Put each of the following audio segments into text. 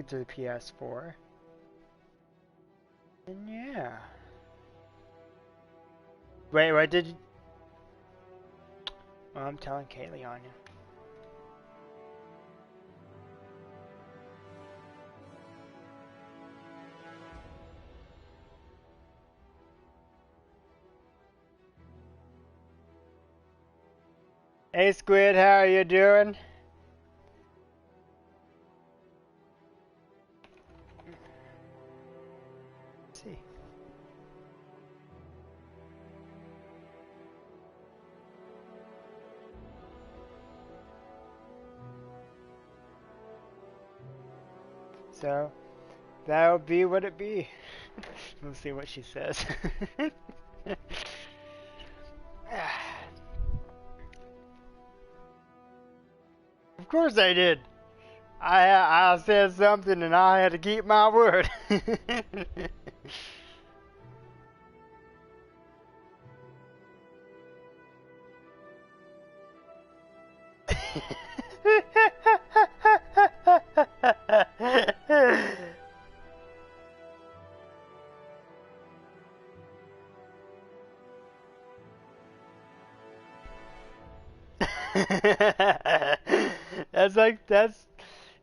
to the PS4. And yeah. Wait, what did you... Well, I'm telling Kaylee on you. Hey Squid, how are you doing? Let's see. So, that'll be what it be. We'll see what she says. Of course I did. I said something and I had to keep my word. that's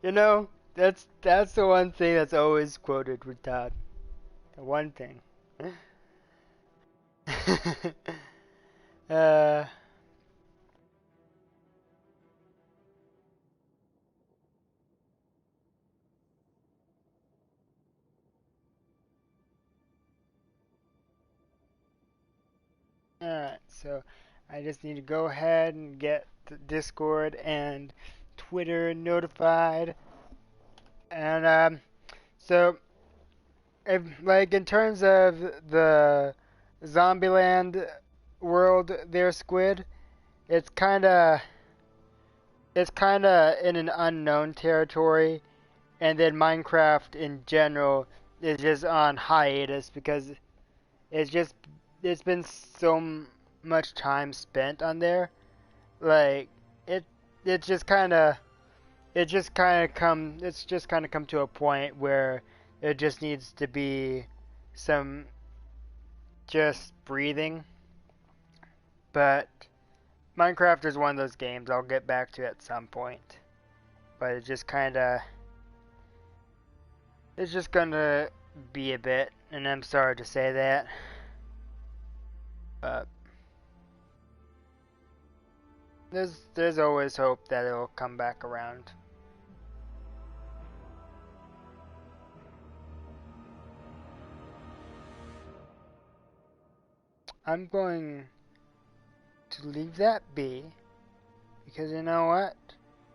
you know that's the one thing that's always quoted with Todd. The one thing. uh Alright, so I just need to go ahead and get the Discord and Twitter notified. And so if like in terms of the Zombieland world there, Squid, it's kinda in an unknown territory, and then Minecraft in general is just on hiatus because it's just it's been so much time spent on there. Like it it just kind of it's just kind of come to a point where it just needs to be some just breathing. But Minecraft is one of those games I'll get back to at some point. But it's just gonna be a bit, and I'm sorry to say that. But there's always hope that it'll come back around. I'm going to leave that be because you know what?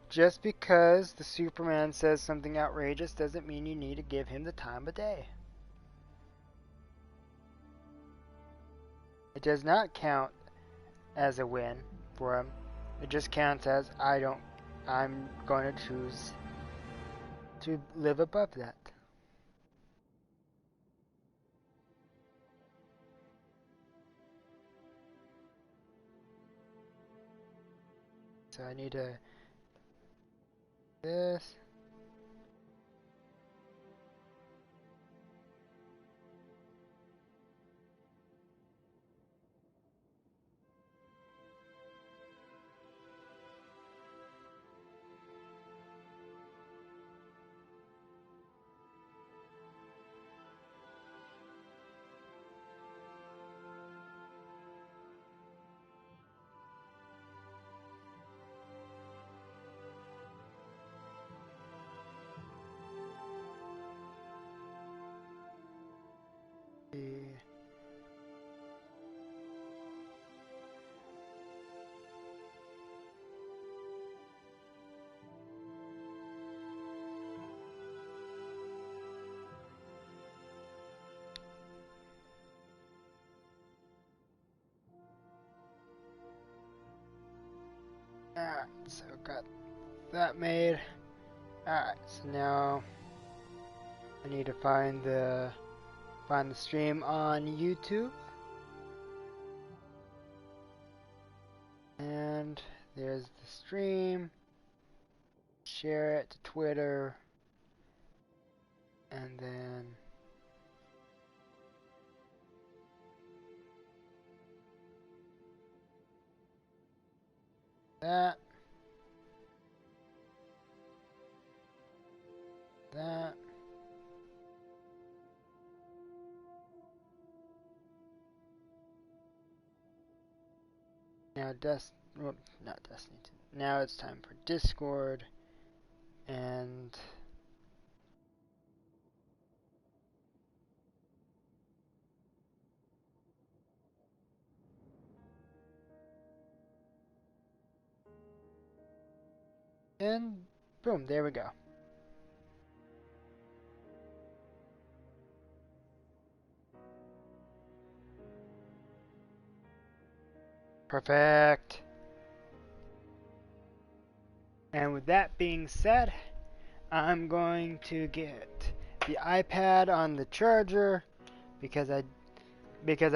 Just because the Superman says something outrageous doesn't mean you need to give him the time of day. It does not count as a win for him. It just counts as I'm going to choose to live above that. So I need to this. Alright, so got that made. Alright, so now I need to find the stream on YouTube. And there's the stream. Share it to Twitter. And then that. That. Now well, not Destiny 2. Now it's time for Discord and boom, there we go. Perfect. And with that being said, I'm going to get the iPad on the charger because I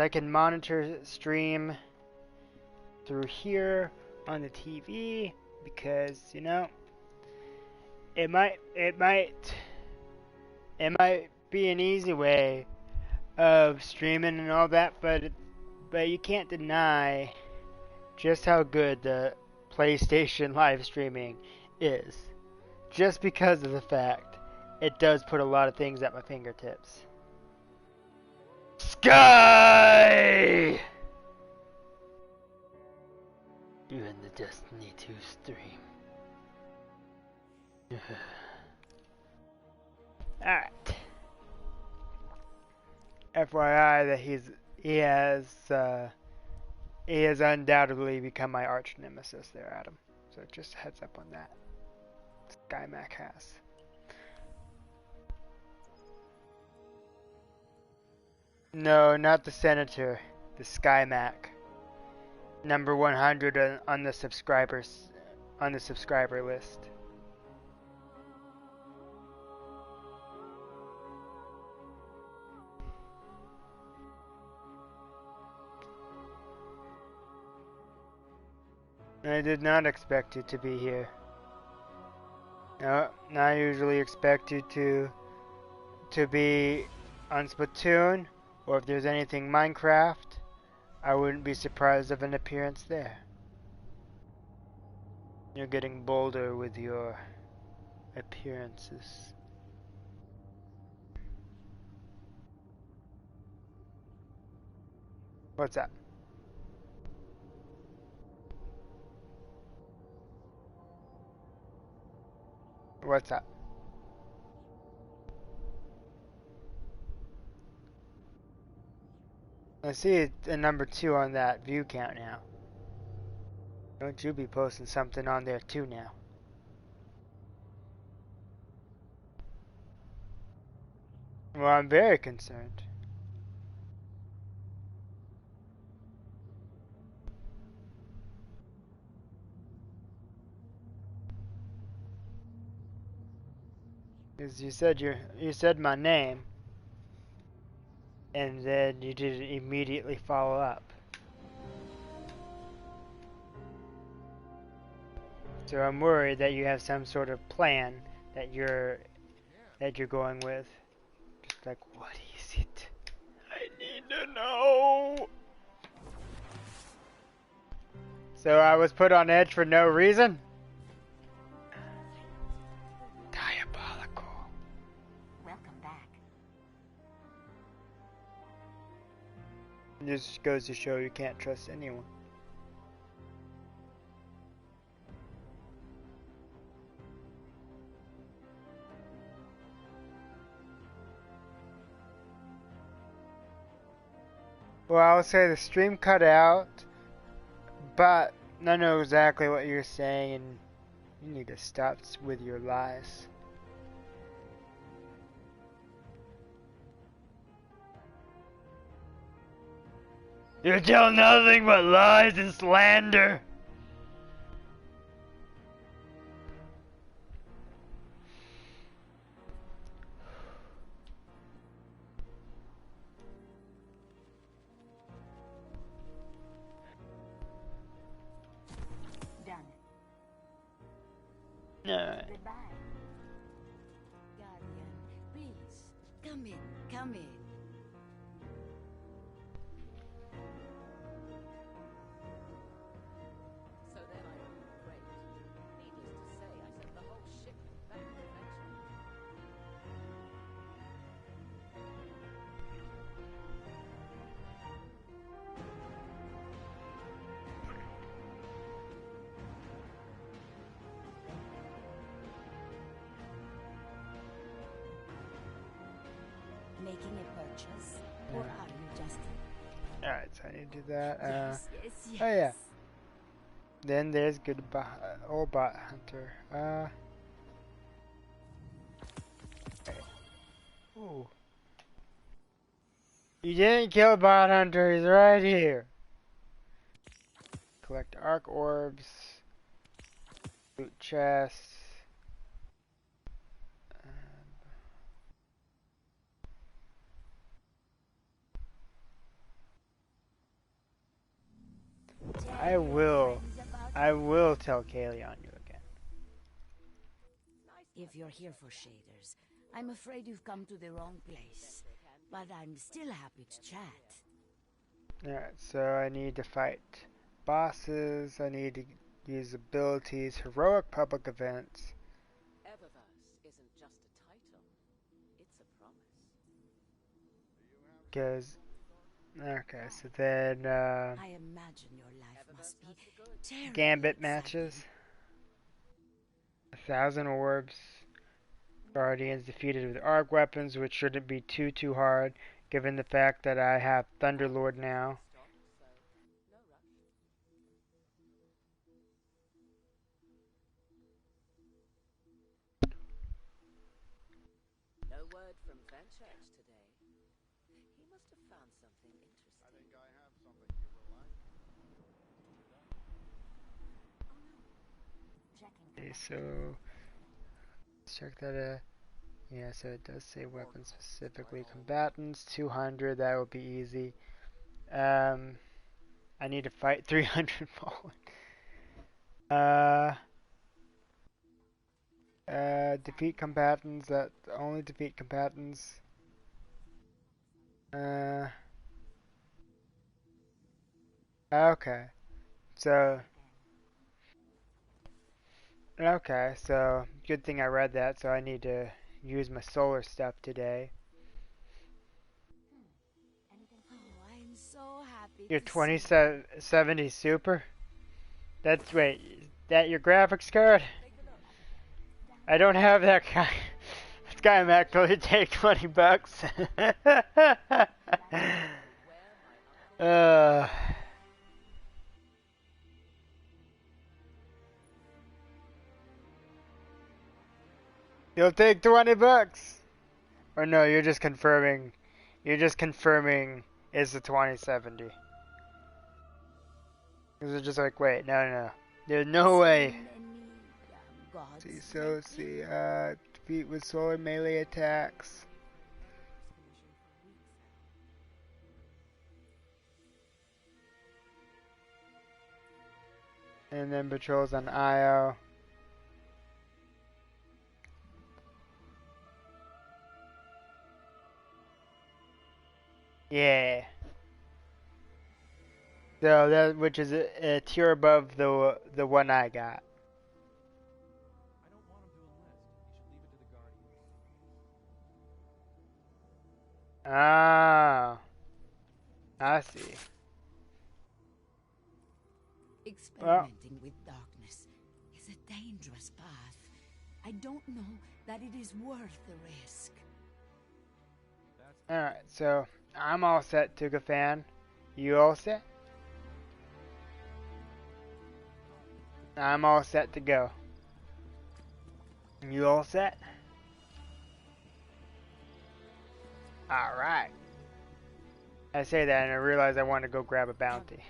can monitor stream through here on the TV because, you know, it might be an easy way of streaming and all that, but you can't deny just how good the PlayStation live streaming is. Just because of the fact it does put a lot of things at my fingertips. Sky! Doing the Destiny 2 stream. Alright. FYI that he has undoubtedly become my arch nemesis there, Adam. So just a heads up on that. Sky Mac has. No, not the Senator. The Sky Mac. Number 100 on the subscriber list. I did not expect you to be here. No, I usually expect you to be on Splatoon, or if there's anything Minecraft, I wouldn't be surprised of an appearance there. You're getting bolder with your appearances. What's up? What's up? I see a number 2 on that view count now. Don't you be posting something on there too now. Well, I'm very concerned. Because you said my name, and then you didn't immediately follow up. So I'm worried that you have some sort of plan that you're going with. Just like, what is it? I need to know. So I was put on edge for no reason? Diabolical. Welcome back. This goes to show you can't trust anyone. Well, I'll say the stream cut out, but I know exactly what you're saying, and you need to stop with your lies. You tell nothing but lies and slander. Done. No. Goodbye. Guardian, please Come in, come in. So then I prayed. Needless to say, I sent the whole shipment back eventually. Making a purchase? Or are you just... Alright, so I need to do that. yes. Oh yeah. Then there's goodbye, old bot hunter. Okay. Ooh. You didn't kill bot hunter, he's right here. Collect arc orbs. Loot chests. I will tell Kaylee on you again. If you're here for shaders, I'm afraid you've come to the wrong place. But I'm still happy to chat. Alright, so I need to fight bosses, I need to use abilities, heroic public events. Eververse isn't just a title, it's a promise. Because, okay, so then, I imagine your life must be terribly Gambit exciting. matches. 1,000 orbs. Guardians defeated with arc weapons, which shouldn't be too hard, given the fact that I have Thunderlord now. No word from Fenchurch today. He must have found something interesting. I think I have something you will like. Okay, so let's check that. Yeah, so it does say weapons specifically. Combatants 200. That will be easy. I need to fight 300 fallen. Defeat combatants. That only defeat combatants. Okay. So. Okay, so good thing I read that, so I need to use my solar stuff today. Oh, I'm so happy Your to see 2070 Super? That's, wait, that your graphics card? I don't have that guy. This guy I'm actually take 20 bucks. You'll take 20 bucks. Or no, you're just confirming. You're just confirming is the 2070. Because it's just like, wait, no. There's no way. See, so let's see. Defeat with solar melee attacks. And then patrols on Io. Yeah. So that, which is a tier above the one I got. I don't want him to enlist. You should leave it to the Guardians. Ah, I see. Experimenting with darkness is a dangerous path. I don't know that it is worth the risk. Alright, so I'm all set, Tuga fan. You all set? I'm all set to go. You all set? Alright. I say that and I realize I want to go grab a bounty.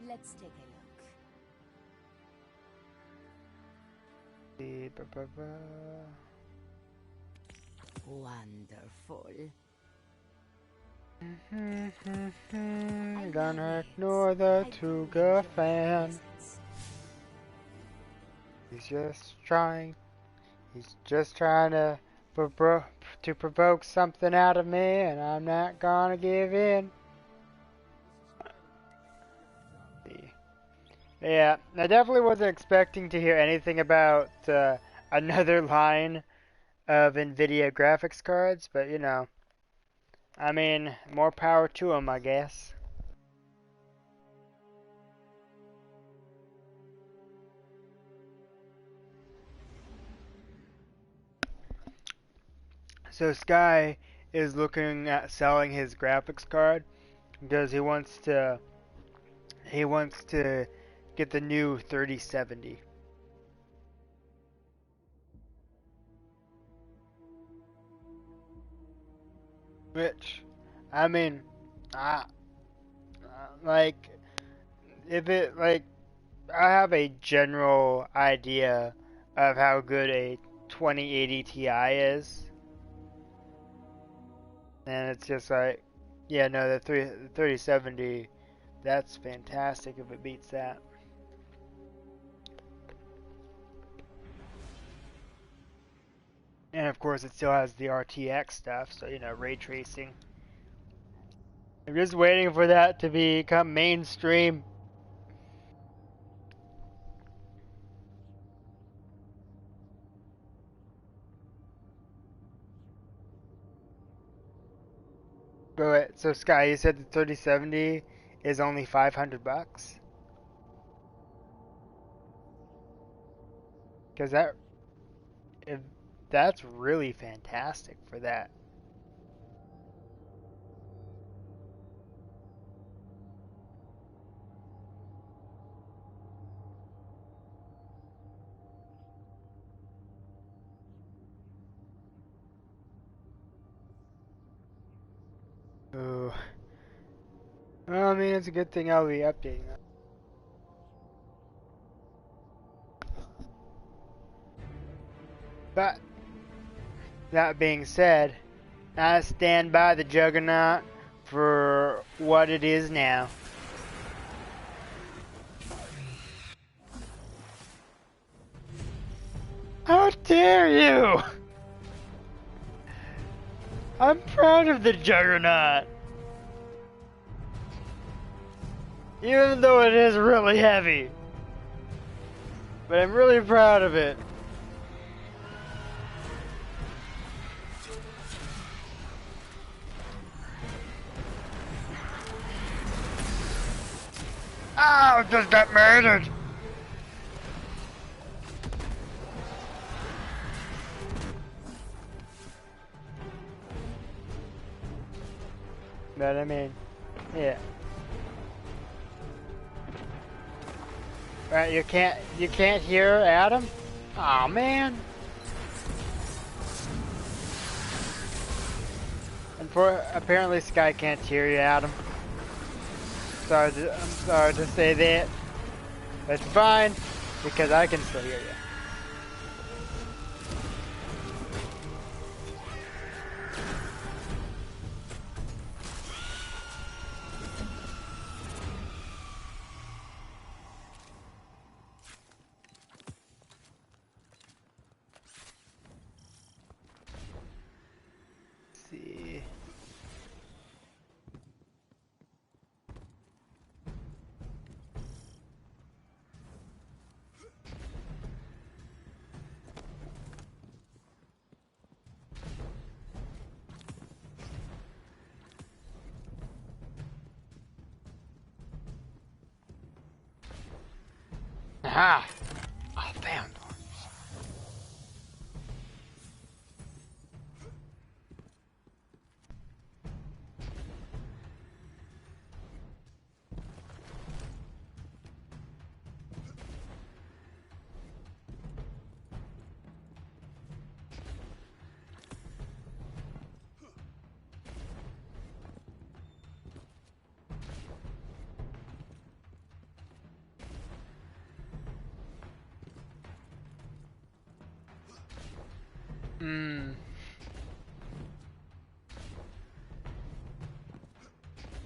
Let's take a look. Wonderful. Gonna ignore the Tuga fan. He's just trying to to provoke something out of me, and I'm not gonna give in. Yeah, I definitely wasn't expecting to hear anything about another line of NVIDIA graphics cards, but you know, I mean, more power to them, I guess. So Sky is looking at selling his graphics card because he wants to get the new 3070. Which, I mean, I like if it like I have a general idea of how good a 2080 Ti is, and it's just like, yeah, no, the 3070, that's fantastic if it beats that. And of course, it still has the RTX stuff, so you know, ray tracing. I'm just waiting for that to become mainstream. But wait, so Sky, you said the 3070 is only 500 bucks? Because if, that's really fantastic for that. Ooh. Well, I mean, it's a good thing I'll be updating that. But, that being said, I stand by the Juggernaut for what it is now. How dare you! I'm proud of the Juggernaut. Even though it is really heavy. But I'm really proud of it. Ow, just got murdered! But I mean, yeah. Right, you can't hear Adam? Aw, man. And apparently Sky can't hear you, Adam. I'm sorry to say that. That's fine, because I can still hear you. Let's see. Aha! I found one.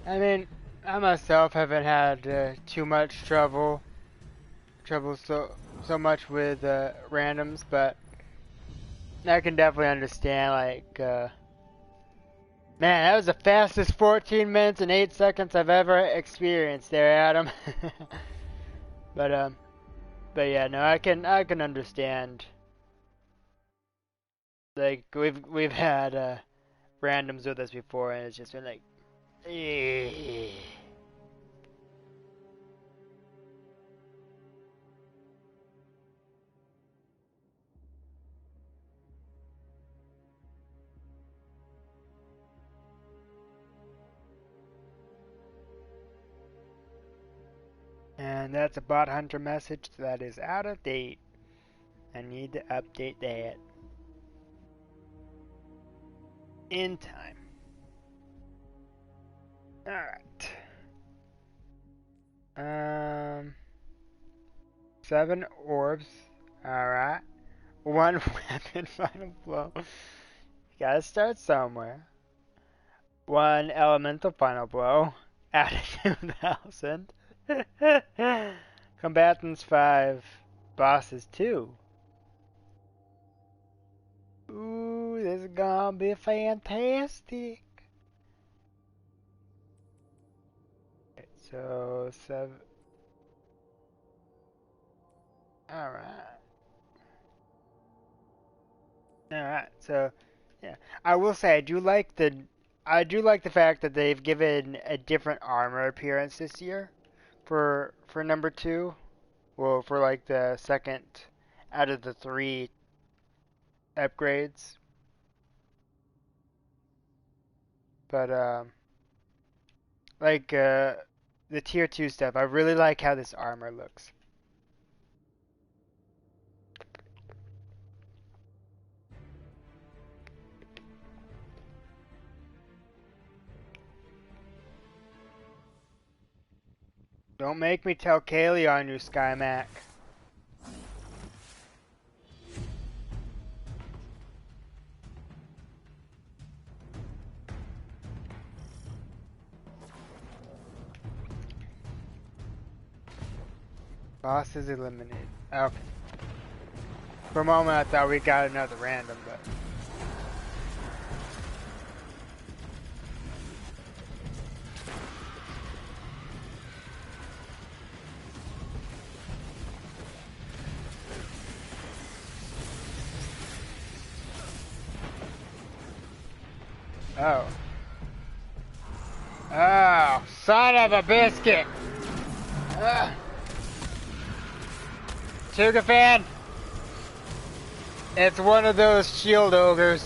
I mean, I myself haven't had too much trouble so much with randoms, but I can definitely understand, like, man, that was the fastest 14 minutes and 8 seconds I've ever experienced there, Adam. but, but yeah, no, I can understand. Like, we've had, randoms with us before, and it's just been like, eh. And that's a bot hunter message that is out of date. I need to update that in time. Alright. 7 orbs. Alright. 1 weapon final blow. You gotta start somewhere. 1 elemental final blow. Out of 2,000. Combatants 5. Bosses 2. Ooh, this is gonna be fantastic. So 7. Alright. Alright, so yeah. I will say I do like the fact that they've given a different armor appearance this year for number 2. Well, for like the second out of the 3 upgrades. But like the tier 2 stuff, I really like how this armor looks. Don't make me tell Kaylee on you, SkyMac. Boss is eliminated. Okay. For a moment I thought we got another random, but... Oh. Oh, son of a biscuit! Sugar fan! It's one of those shield ogres.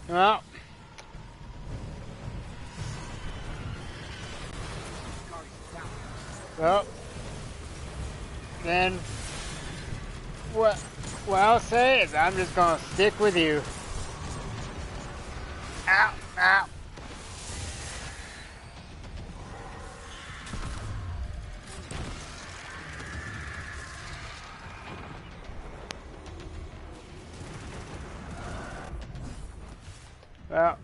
Well. Well. Then what I'll say is I'm just gonna stick with you. Ow, ow. Well,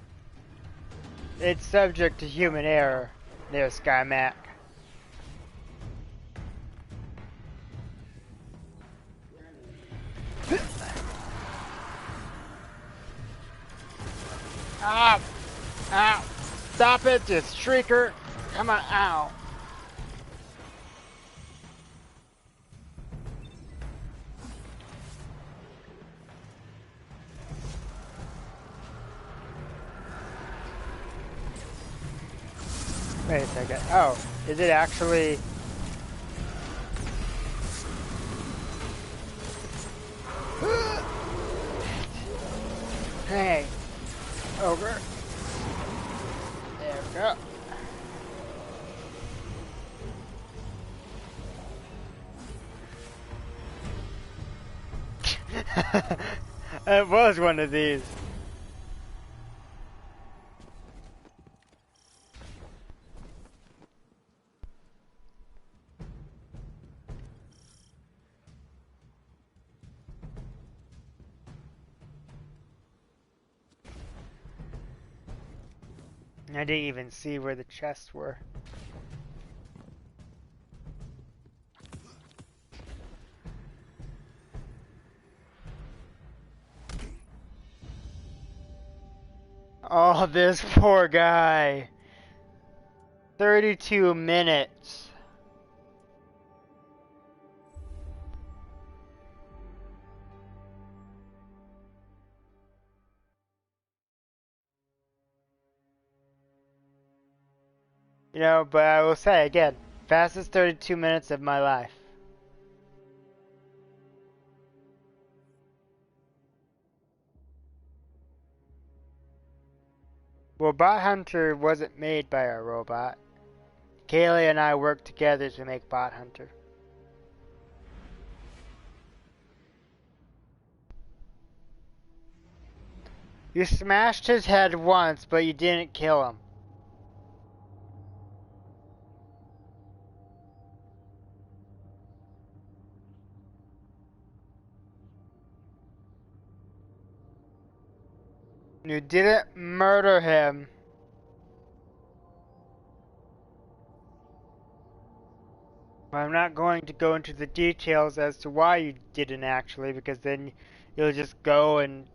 it's subject to human error there, SkyMac. Ah! Ow! Stop it, just shrieker! Come on, ow! Wait a second. Oh, is it actually... Hey! Over. There we go. It was one of these. I didn't even see where the chests were. Oh, this poor guy. 32 minutes. You know, but I will say again, fastest 32 minutes of my life. Well, Bot Hunter wasn't made by a robot. Kaylee and I worked together to make Bot Hunter. You smashed his head once, but you didn't kill him. You didn't murder him. I'm not going to go into the details as to why you didn't actually, because then you'll just go and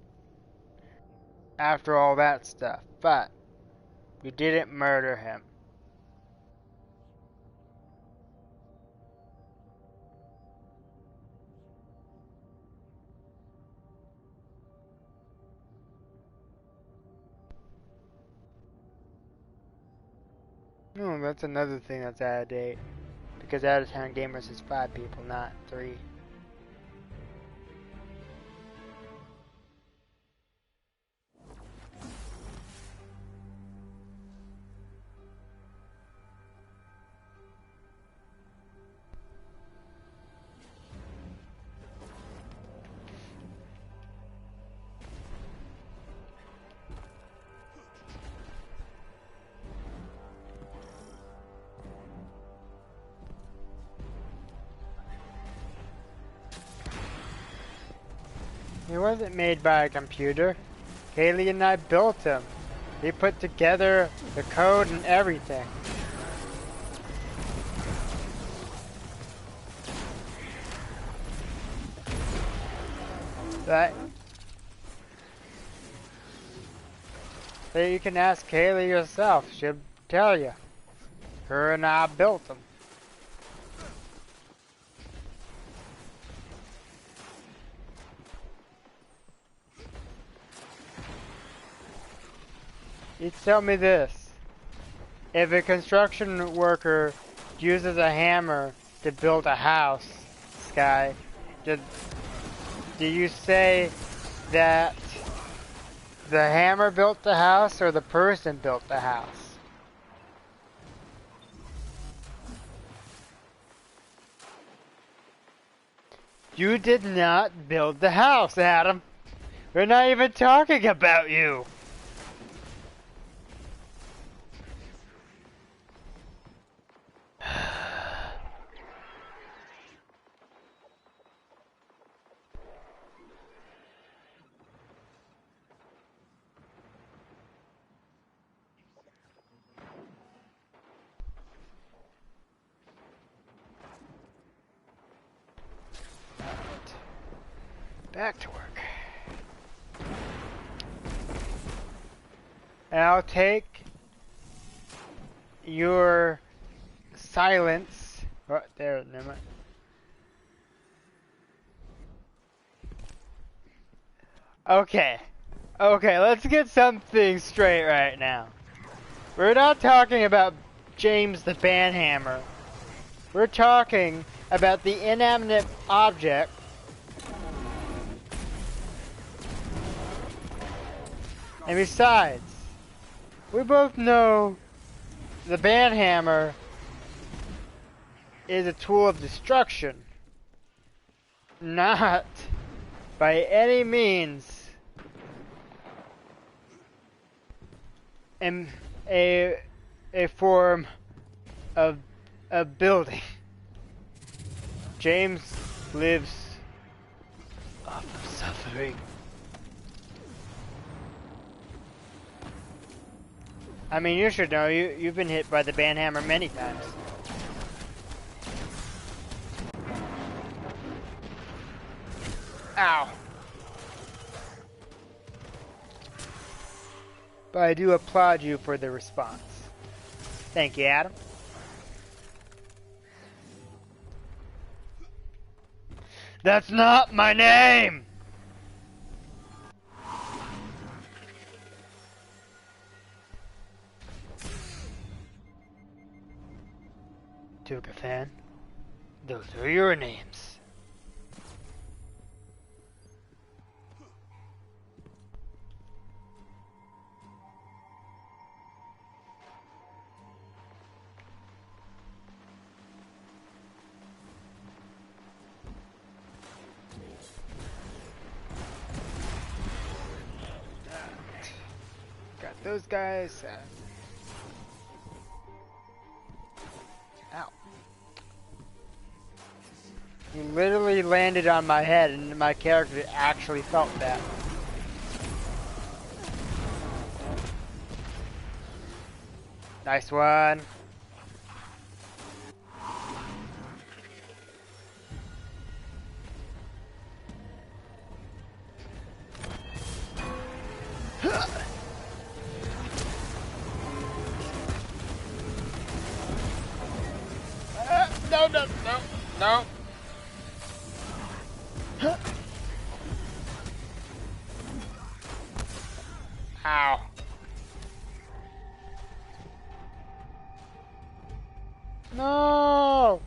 after all that stuff. But you didn't murder him. Oh, that's another thing that's out of date. Because Out of Town Gamers is 5 people, not 3. He wasn't made by a computer. Kaylee and I built him. We put together the code and everything. That you can ask Kaylee yourself. She'll tell you. Her and I built him. You tell me this. If a construction worker uses a hammer to build a house, Sky, do you say that the hammer built the house or the person built the house? You did not build the house, Adam. We're not even talking about you. Back to work. And I'll take your silence. Oh, there, never mind. Okay. Okay, let's get something straight right now. We're not talking about James the Banhammer. We're talking about the inanimate object and besides, we both know the banhammer is a tool of destruction, not by any means a form of building. James lives off of suffering. I mean, you should know, you've been hit by the banhammer many times. Ow. But I do applaud you for the response. Thank you, Adam. That's not my name! Tuka fan, those are your names. Got those guys. Ow. He literally landed on my head and my character actually felt that. Nice one. No, no, no, no. Ow. No.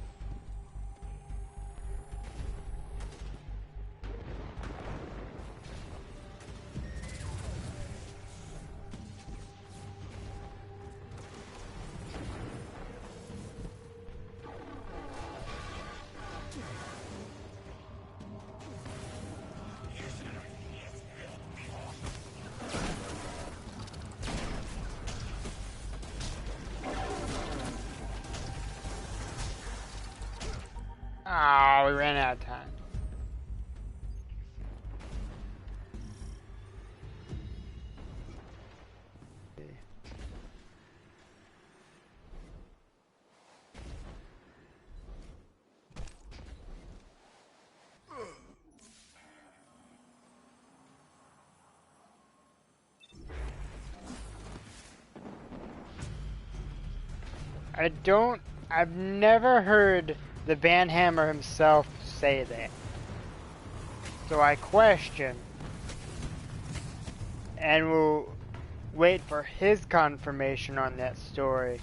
Oh, we ran out of time. I've never heard the Banhammer himself say that. So I question, and we'll wait for his confirmation on that story.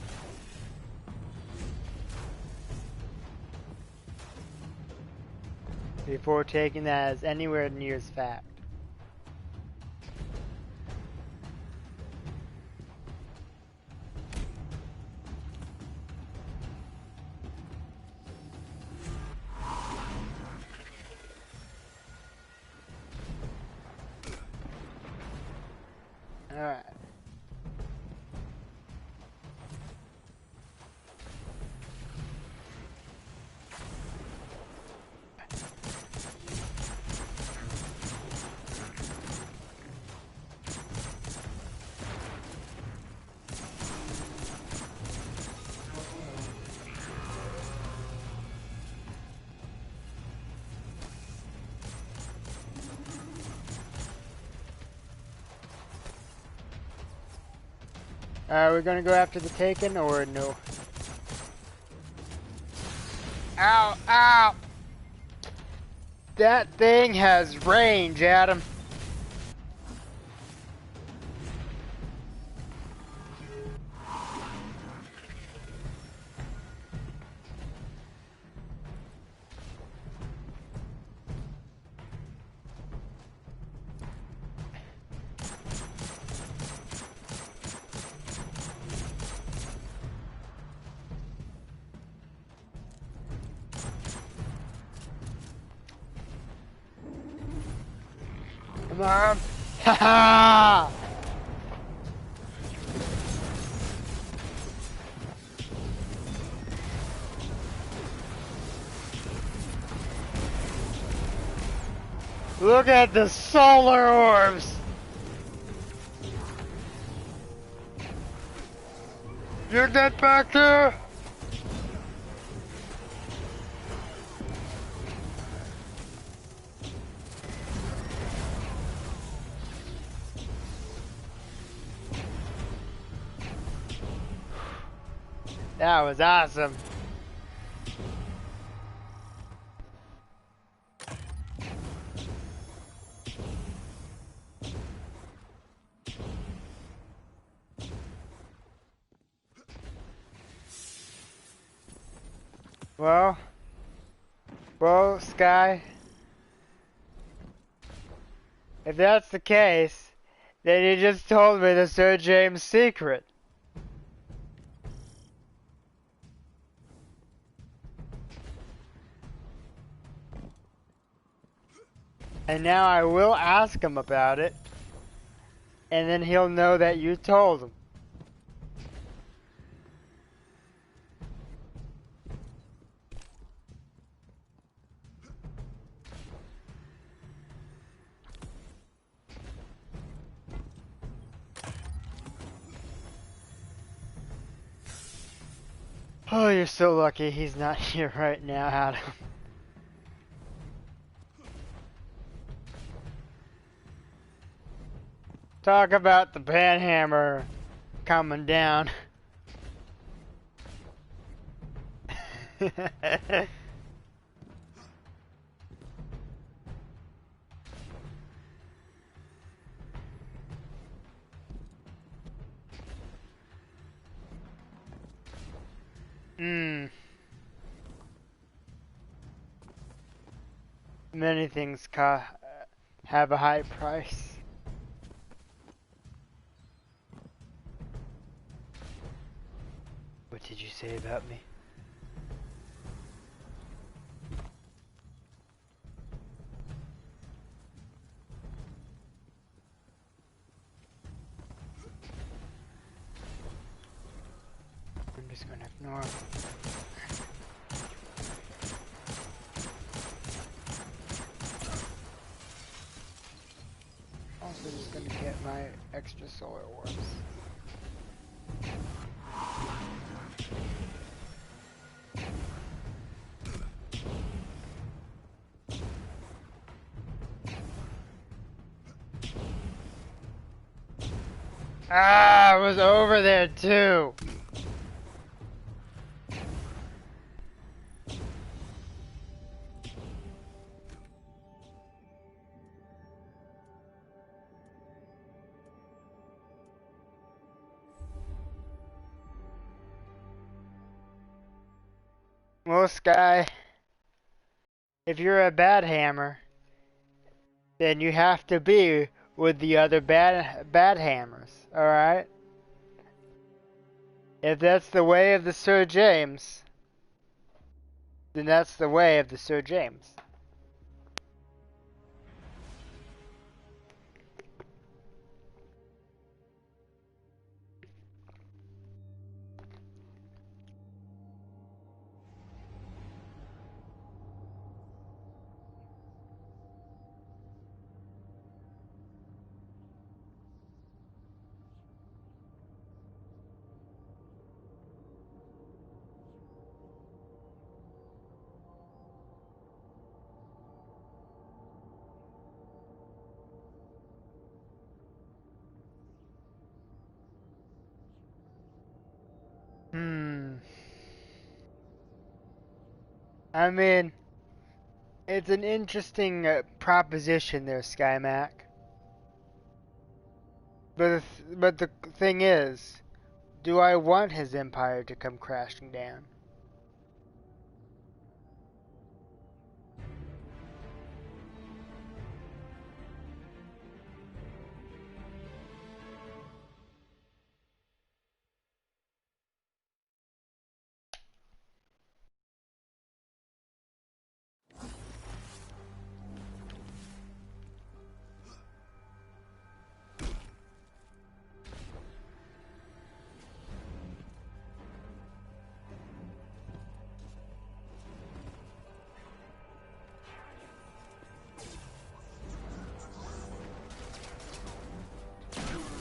Before taking that as anywhere near as fact. Alright. We're gonna go after the Taken or no? Ow, ow! That thing has range, Adam. Come on. Ha Look at the solar orbs! You're dead back there? That was awesome. Well, Sky, if that's the case, then you just told me the Sir James secret. And now I will ask him about it, and then he'll know that you told him. Oh, you're so lucky he's not here right now, Adam. Talk about the panhammer coming down. Many things have a high price. What did you say about me? I'm just gonna ignore him. Also just gonna get my extra solar orbs. Ah, I was over there too. Well, Sky, if you're a bad hammer, then you have to be with the other bad hammers, alright? If that's the way of the Sir James, then that's the way of the Sir James. I mean, it's an interesting proposition there, SkyMac. But the thing is, do I want his empire to come crashing down?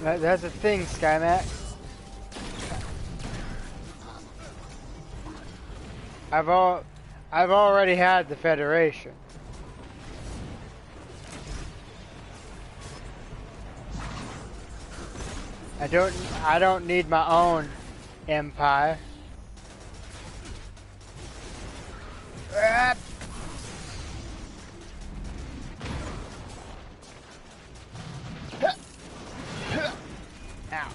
That's the thing, SkyMac. I've already had the Federation. I don't need my own empire. Ow.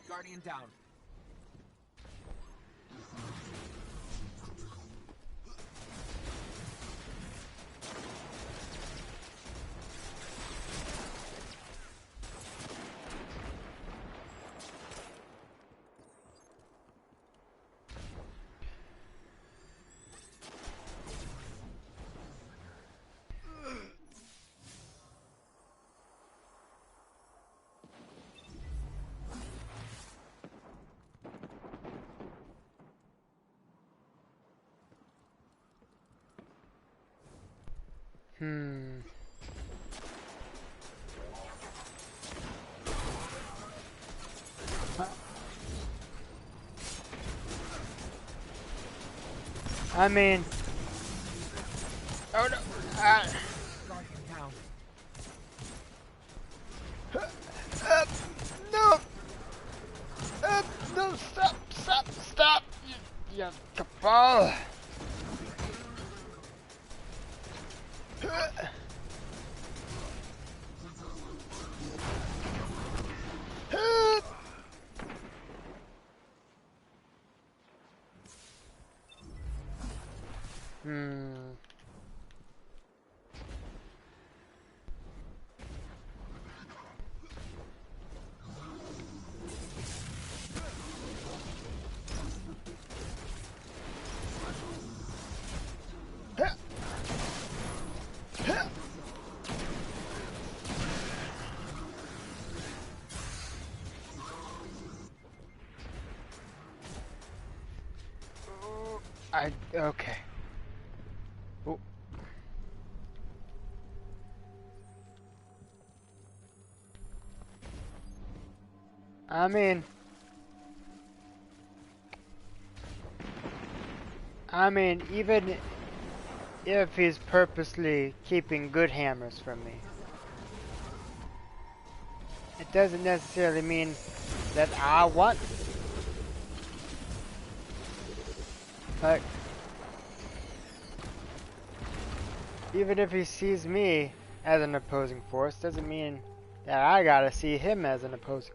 Guardian down. I mean, oh no, Guardian down. no, no, stop, you cabal. Okay. Oh. I mean, even if he's purposely keeping good hammers from me, it doesn't necessarily mean that I want. Like, even if he sees me as an opposing force, doesn't mean that I gotta see him as an opposing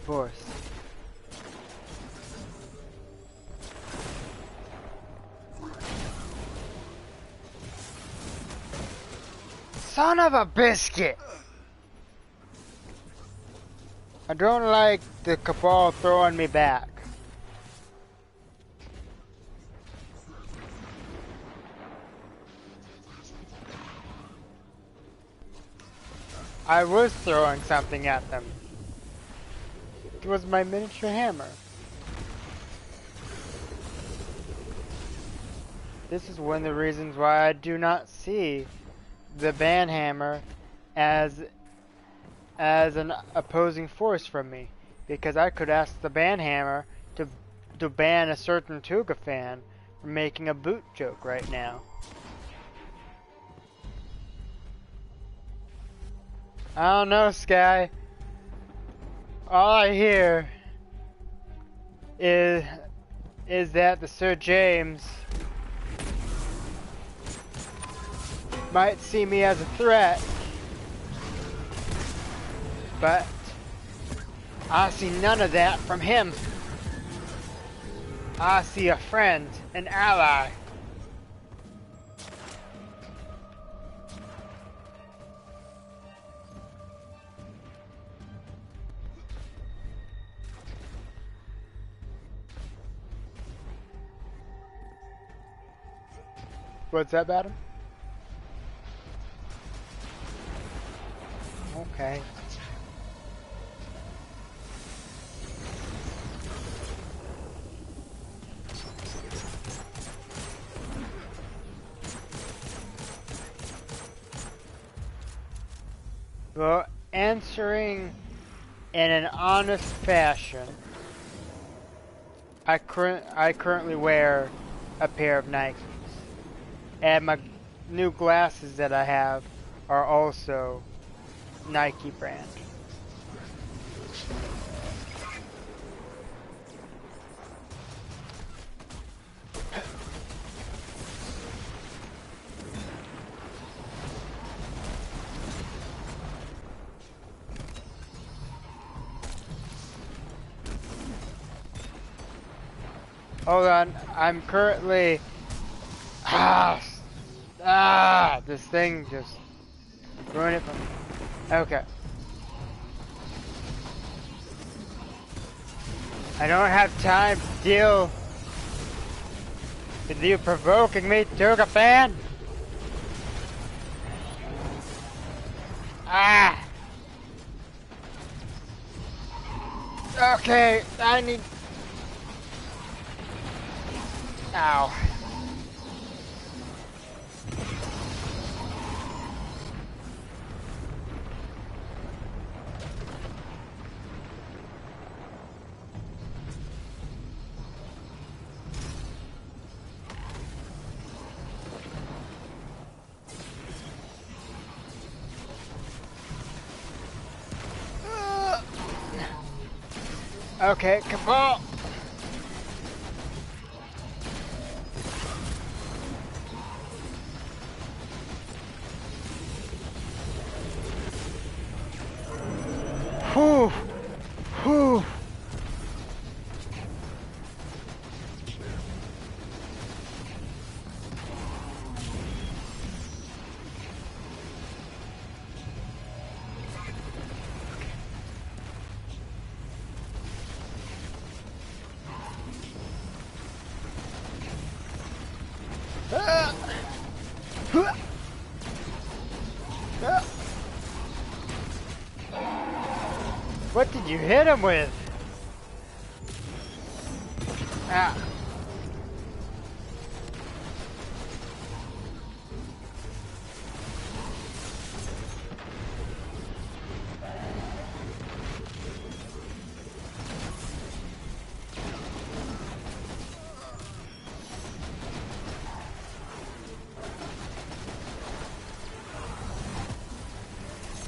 force. Son of a biscuit! I don't like the cabal throwing me back. I was throwing something at them. It was my miniature hammer. This is one of the reasons why I do not see the ban hammer as an opposing force from me, because I could ask the ban hammer to ban a certain Tuga fan from making a boot joke right now. I don't know, Sky. All I hear is that the Sir James might see me as a threat, but I see none of that from him. I see a friend, an ally. What's that about him? Okay. Well, answering in an honest fashion, I currently wear a pair of Nikes, and my new glasses that I have are also Nike brand. Hold on, I'm currently this thing just ruined it for me. Okay. I don't have time to deal with you provoking me, Toga fan. Okay, I need. Ow. Okay, come on. Whew. Whew. What did you hit him with? Ah.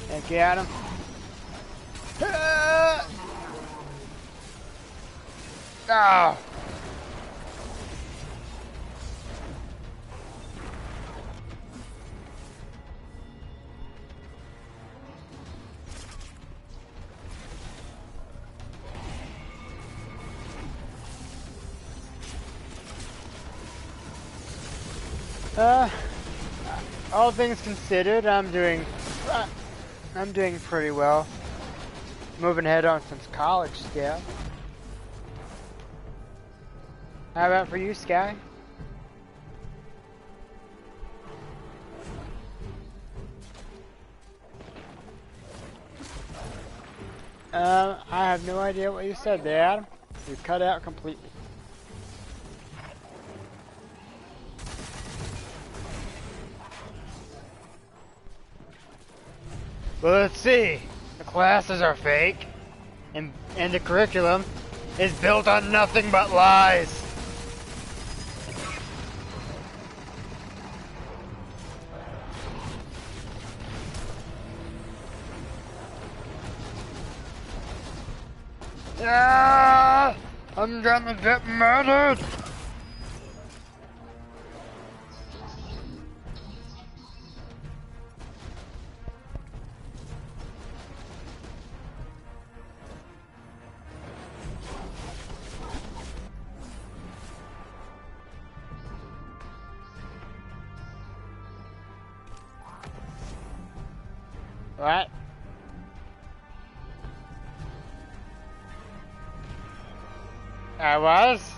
Thank you, Adam. No. All things considered, I'm doing pretty well. Moving ahead on since college still. How about for you, Sky? I have no idea what you said there, Adam. You cut out completely. Well, let's see. The classes are fake, and the curriculum is built on nothing but lies. Ah, I'm gonna get murdered. What? I was?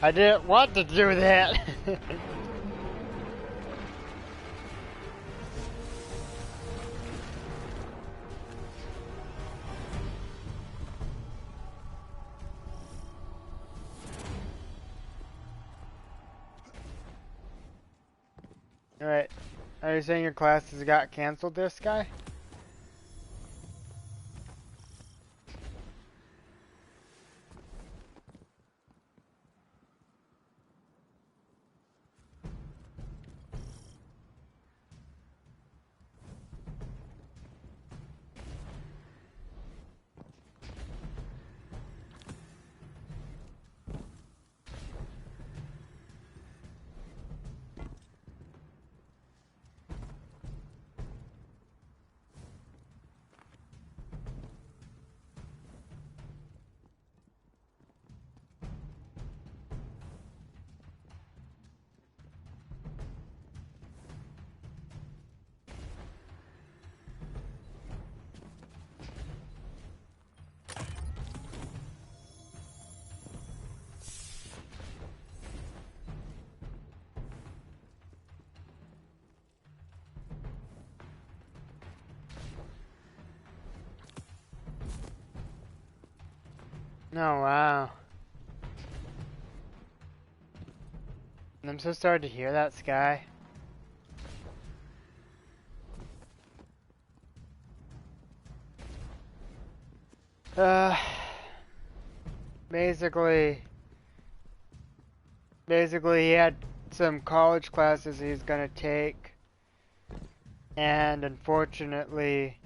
I didn't want to do that. Alright. Are you saying your classes got canceled this guy? Oh wow. I'm so sorry to hear that, Sky. Uh, basically he had some college classes he's gonna take, and unfortunately,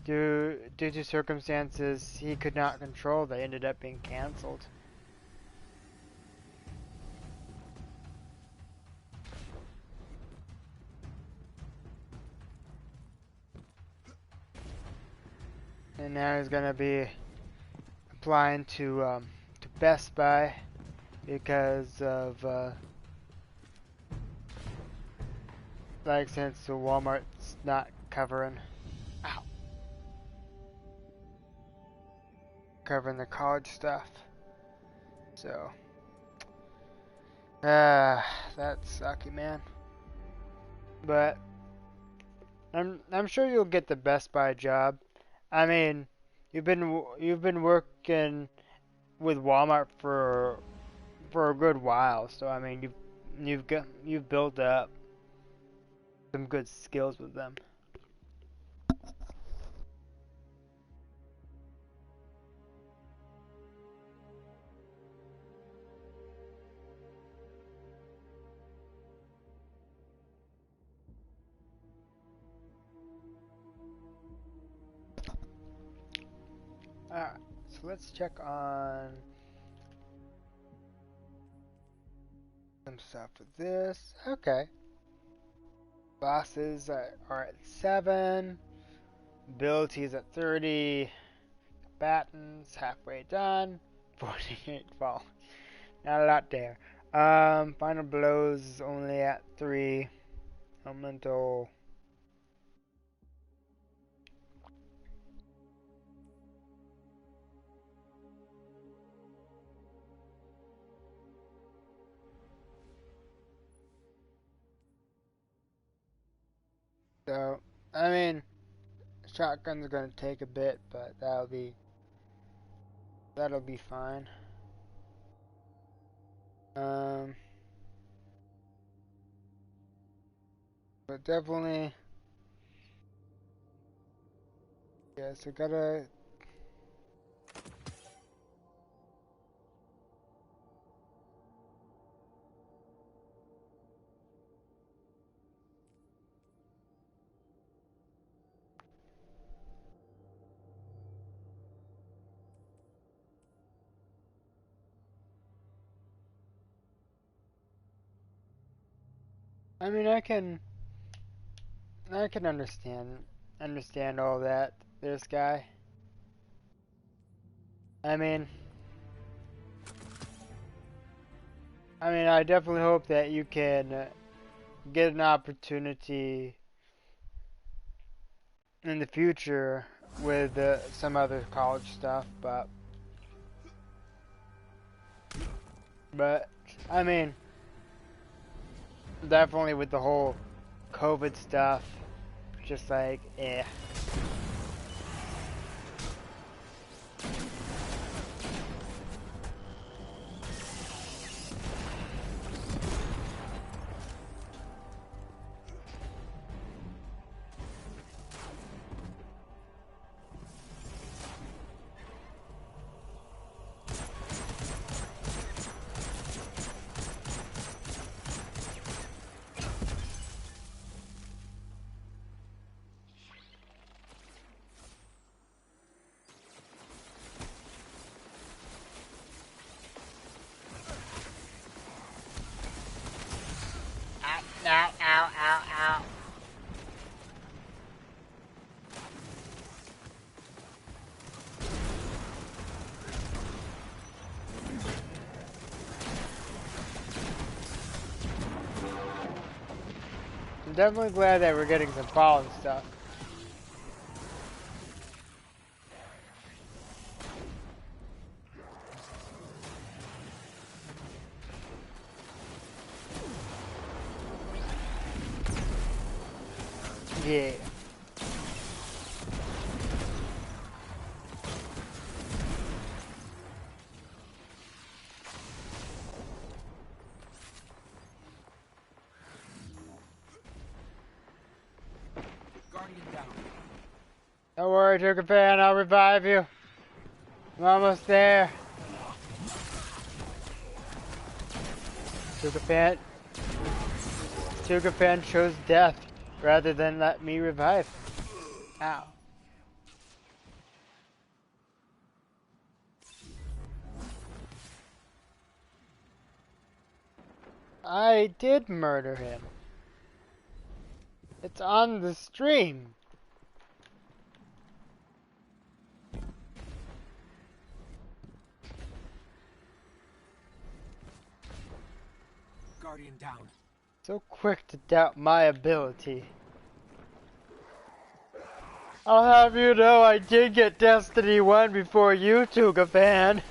due to circumstances he could not control, they ended up being canceled. And now he's gonna be applying to Best Buy because of like since the Walmart's not covering the college stuff. So that's sucky, man. But I'm sure you'll get the Best Buy job. I mean, you've been working with Walmart for a good while, so I mean you've built up some good skills with them. Alright, so let's check on some stuff with this. Okay. Bosses are at 7. Abilities at 30. Battens halfway done. 48 fall. Not a lot there. Final blows only at 3. Elemental. So, I mean, shotgun's gonna take a bit, but that'll be fine. But definitely, yeah. So gotta. I mean, I can understand all that. This guy. I mean, I definitely hope that you can get an opportunity in the future with some other college stuff, but I mean, definitely with the whole COVID stuff, just like, eh. Ow, ow, ow, ow. I'm definitely glad that we're getting some fallen stuff. Yeah. Guardian down. Don't worry, Tucafan, I'll revive you. I'm almost there. Tucafan chose death rather than let me revive. Ow. I did murder him. It's on the stream. Guardian down. So quick to doubt my ability. I'll have you know I did get Destiny 1 before you, Tucafan.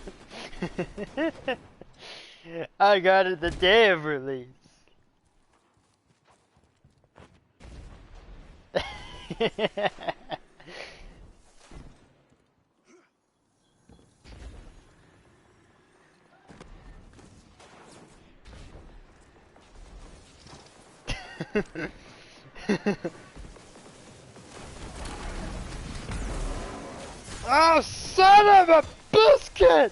I got it the day of release. Oh, son of a biscuit!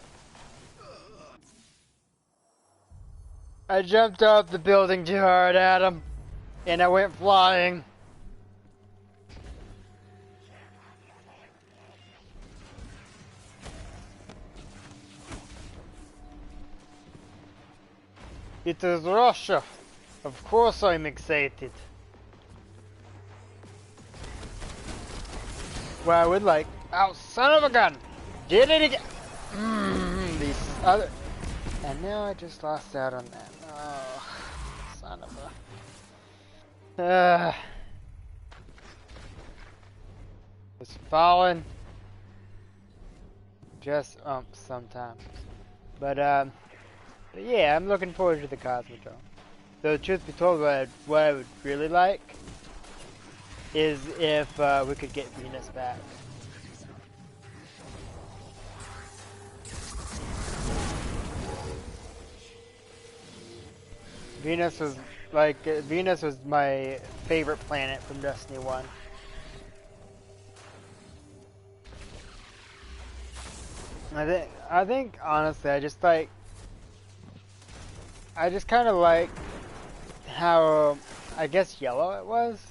I jumped off the building too hard at him, and I went flying. It is Russia. Of course I'm excited. Well, I would like... Oh, son of a gun! Did it again! These other... And now I just lost out on that. Oh, son of a... It's falling. Just sometimes. But yeah, I'm looking forward to the Cosmodrome. Though, truth be told, what I would really like is if we could get Venus back. Venus was my favorite planet from Destiny 1. I think honestly, I just kind of like how, I guess, yellow it was.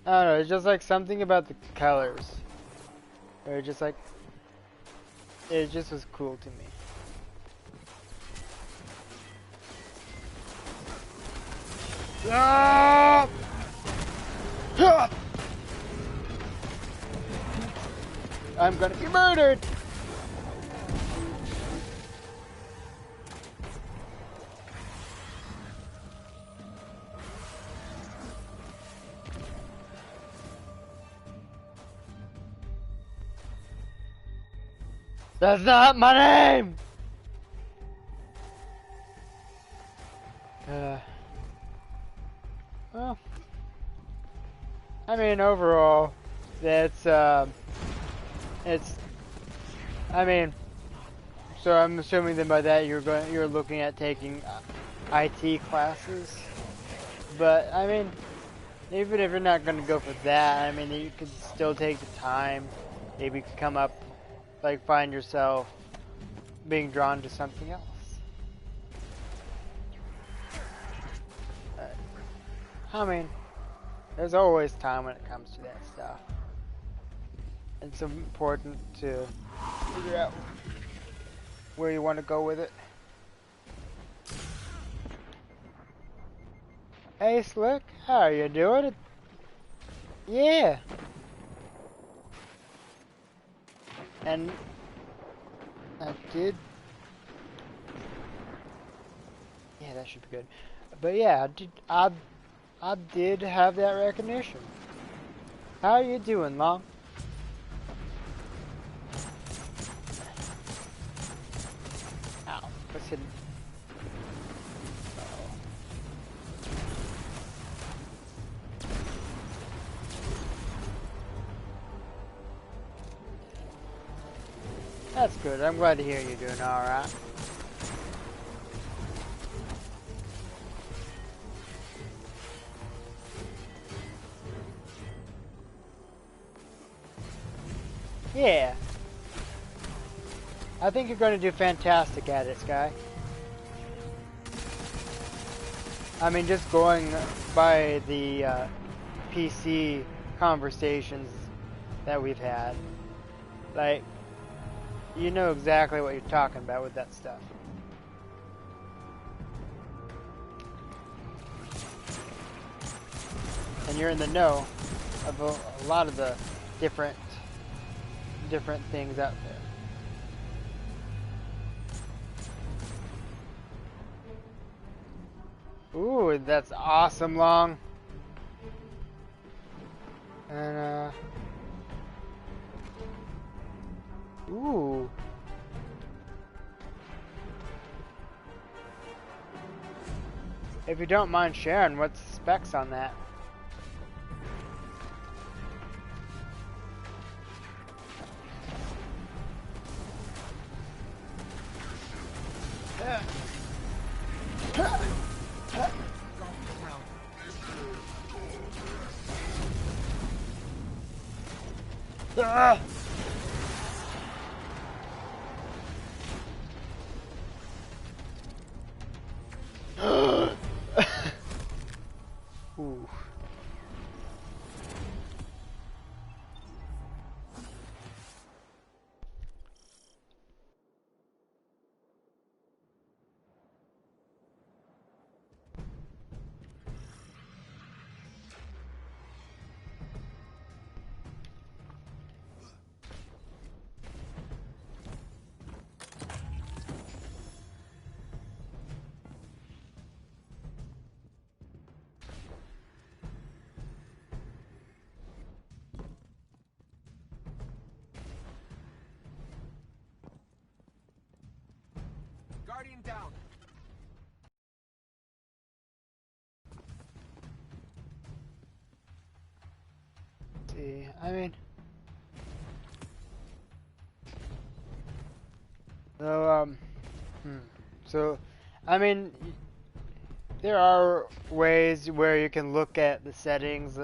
I don't know, it's just like something about the colors. Or it just was cool to me. Ah! Ah! I'm gonna be murdered! That's not my name! Well, I mean, overall, that's, I mean, so I'm assuming that by that you're looking at taking IT classes, but I mean, even if you're not going to go for that, I mean, you could still take the time, maybe come up, like, find yourself being drawn to something else. I mean, there's always time when it comes to that stuff. It's important to figure out where you want to go with it. Hey Slick, how are you doing? Yeah. And I did. Yeah, that should be good. But yeah, I did have that recognition. How are you doing, Long? Ow, what's hidden? That's good. I'm glad to hear you're doing alright. Yeah. I think you're going to do fantastic at it, Sky. I mean, just going by the PC conversations that we've had, like, you know exactly what you're talking about with that stuff. And you're in the know of a lot of the different things out there. Ooh, that's awesome, Long. And ooh. If you don't mind sharing, what's the specs on that? Ooh. Guardian down. See, I mean, so so, I mean, there are ways where you can look at the settings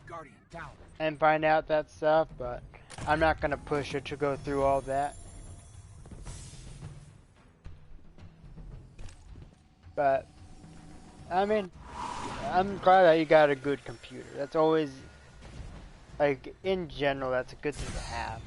Guardian down. and find out that stuff, but I'm not gonna push it to go through all that. But I mean, I'm glad that you got a good computer. That's always, like, in general, that's a good thing to have.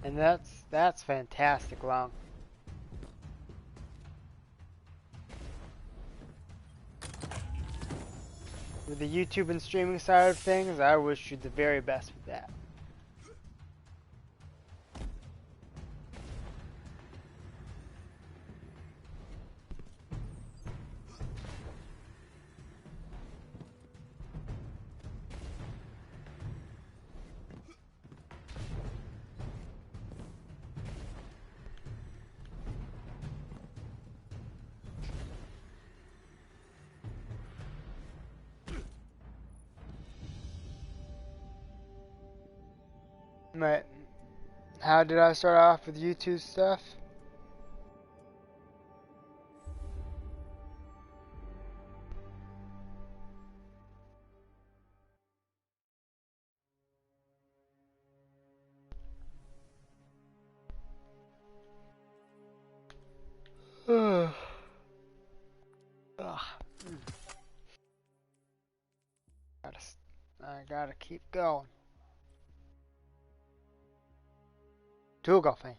And that's fantastic, Long. With the YouTube and streaming side of things, I wish you the very best with that. Right. How did I start off with YouTube stuff? Ugh. I gotta keep going. Golfing.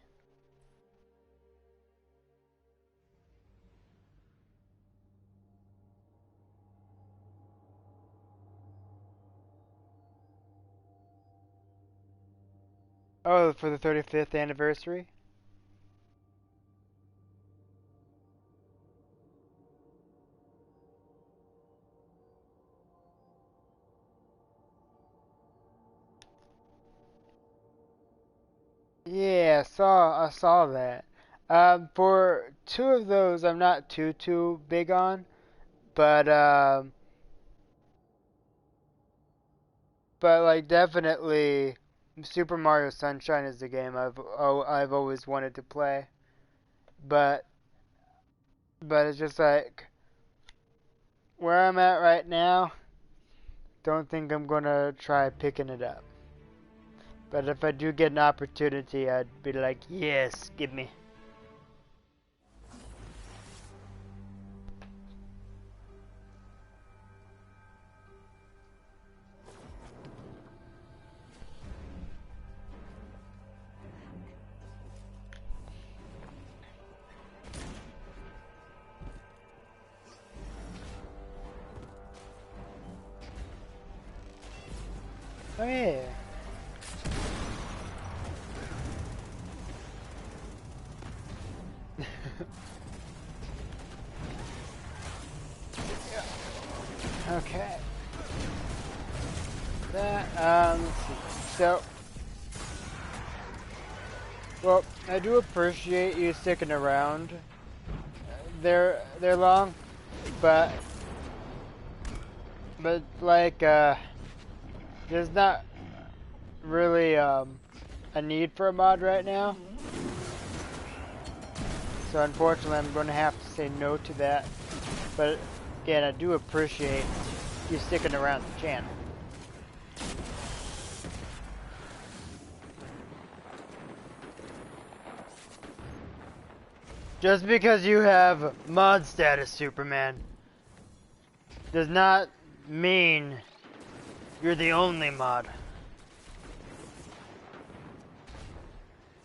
Oh, for the 35th anniversary? Yeah, I saw that. For two of those, I'm not too big on, but but like definitely, Super Mario Sunshine is the game I've always wanted to play, but it's just like where I'm at right now. Don't think I'm gonna try picking it up. But if I do get an opportunity, I'd be like, yes, give me. Oh yeah. Okay. That let's see. So, well, I do appreciate you sticking around. They're long, but like there's not really a need for a mod right now. So unfortunately, I'm going to have to say no to that. But again, I do appreciate you sticking around the channel. Just because you have mod status, Superman, does not mean you're the only mod.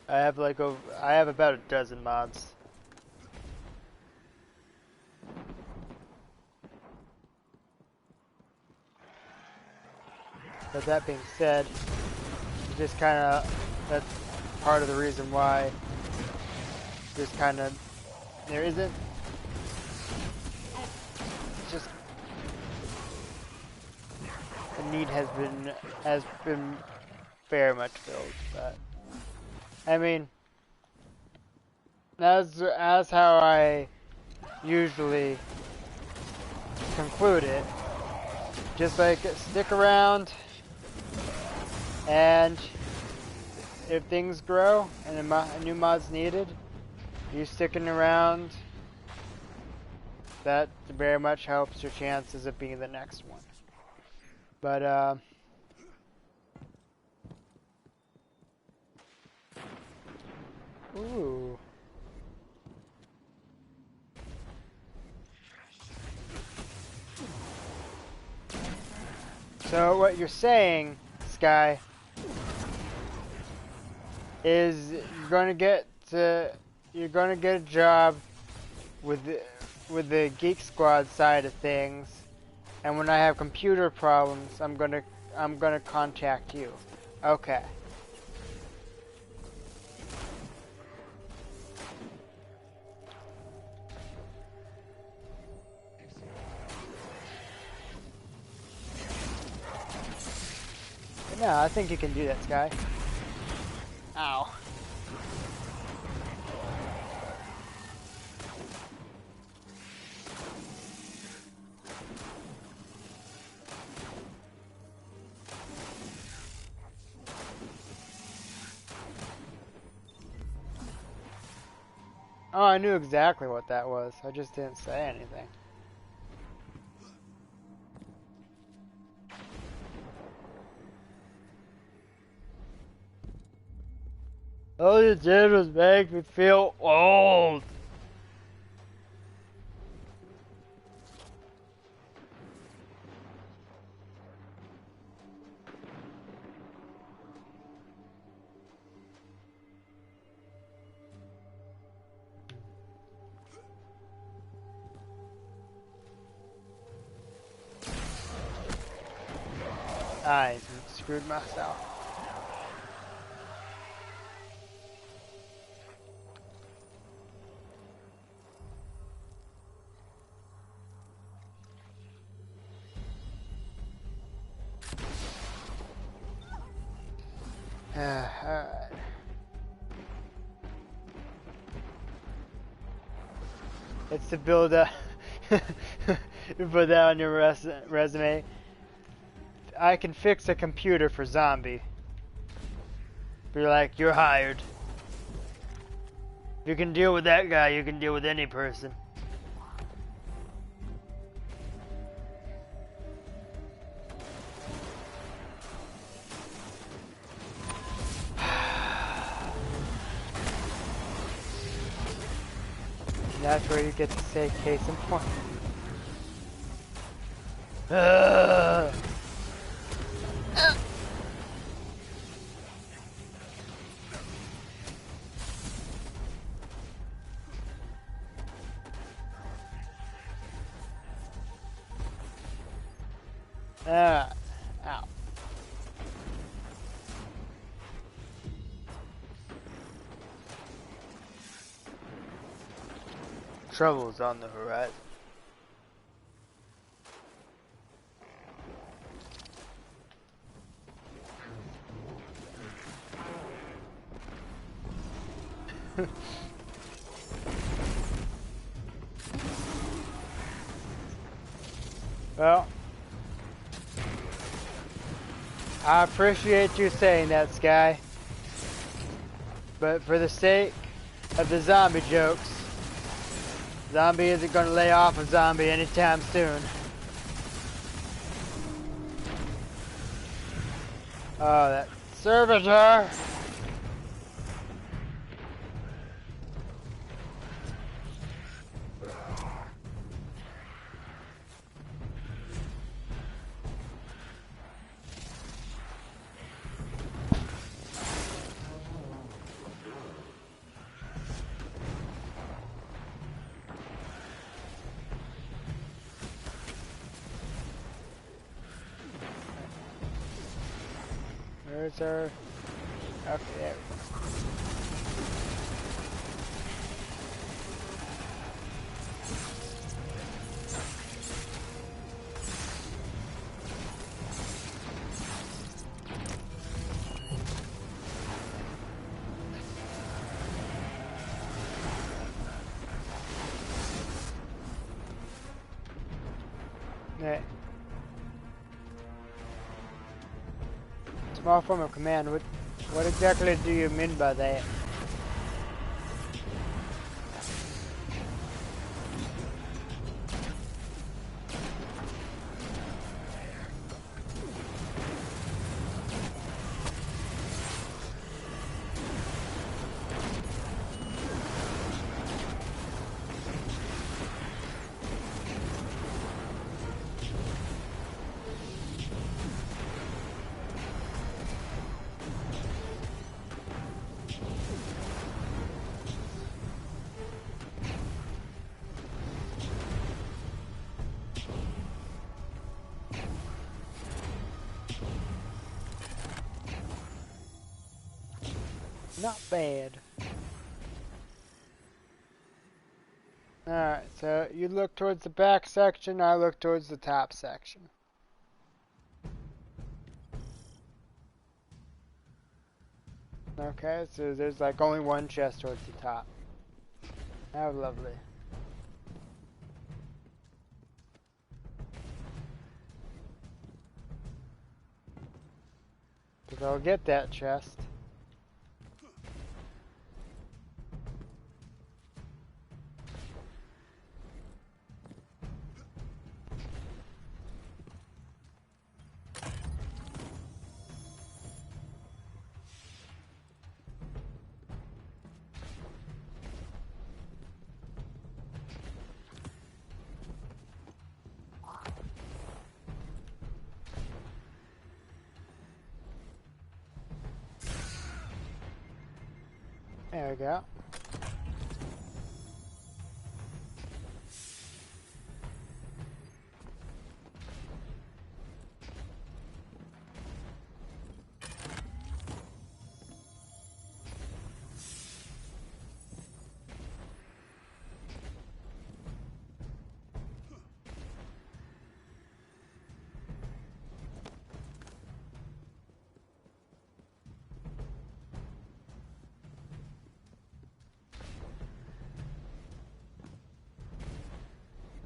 I have about a dozen mods. But that being said, just kind of, that's part of the reason why just kind of, there isn't, just, the need has been very much filled, but, I mean, that's how I usually conclude it. Just like, stick around, and if things grow and a new mod's needed, you sticking around, that very much helps your chances of being the next one. But ooh. So what you're saying, Sky, is you're gonna get a job with the Geek Squad side of things, and when I have computer problems, I'm gonna contact you. Okay. No, I think you can do that, Sky. Ow. Oh, I knew exactly what that was. I just didn't say anything. All you did was make me feel old. I screwed myself. Alright. It's to build a put that on your resume. I can fix a computer for zombie. Be like, you're hired. If you can deal with that guy, you can deal with any person. And that's where you get to say case in point. Ow. Trouble's on the horizon. Well, I appreciate you saying that, Sky. But for the sake of the zombie jokes, zombie isn't going to lay off a zombie anytime soon. Oh, that servitor! Where's our... Okay, there we go. Hey. Small form of command, what exactly do you mean by that? Not bad. Alright, so you look towards the back section, I look towards the top section. Okay, so there's like only one chest towards the top. How lovely. Because I'll get that chest. There we go.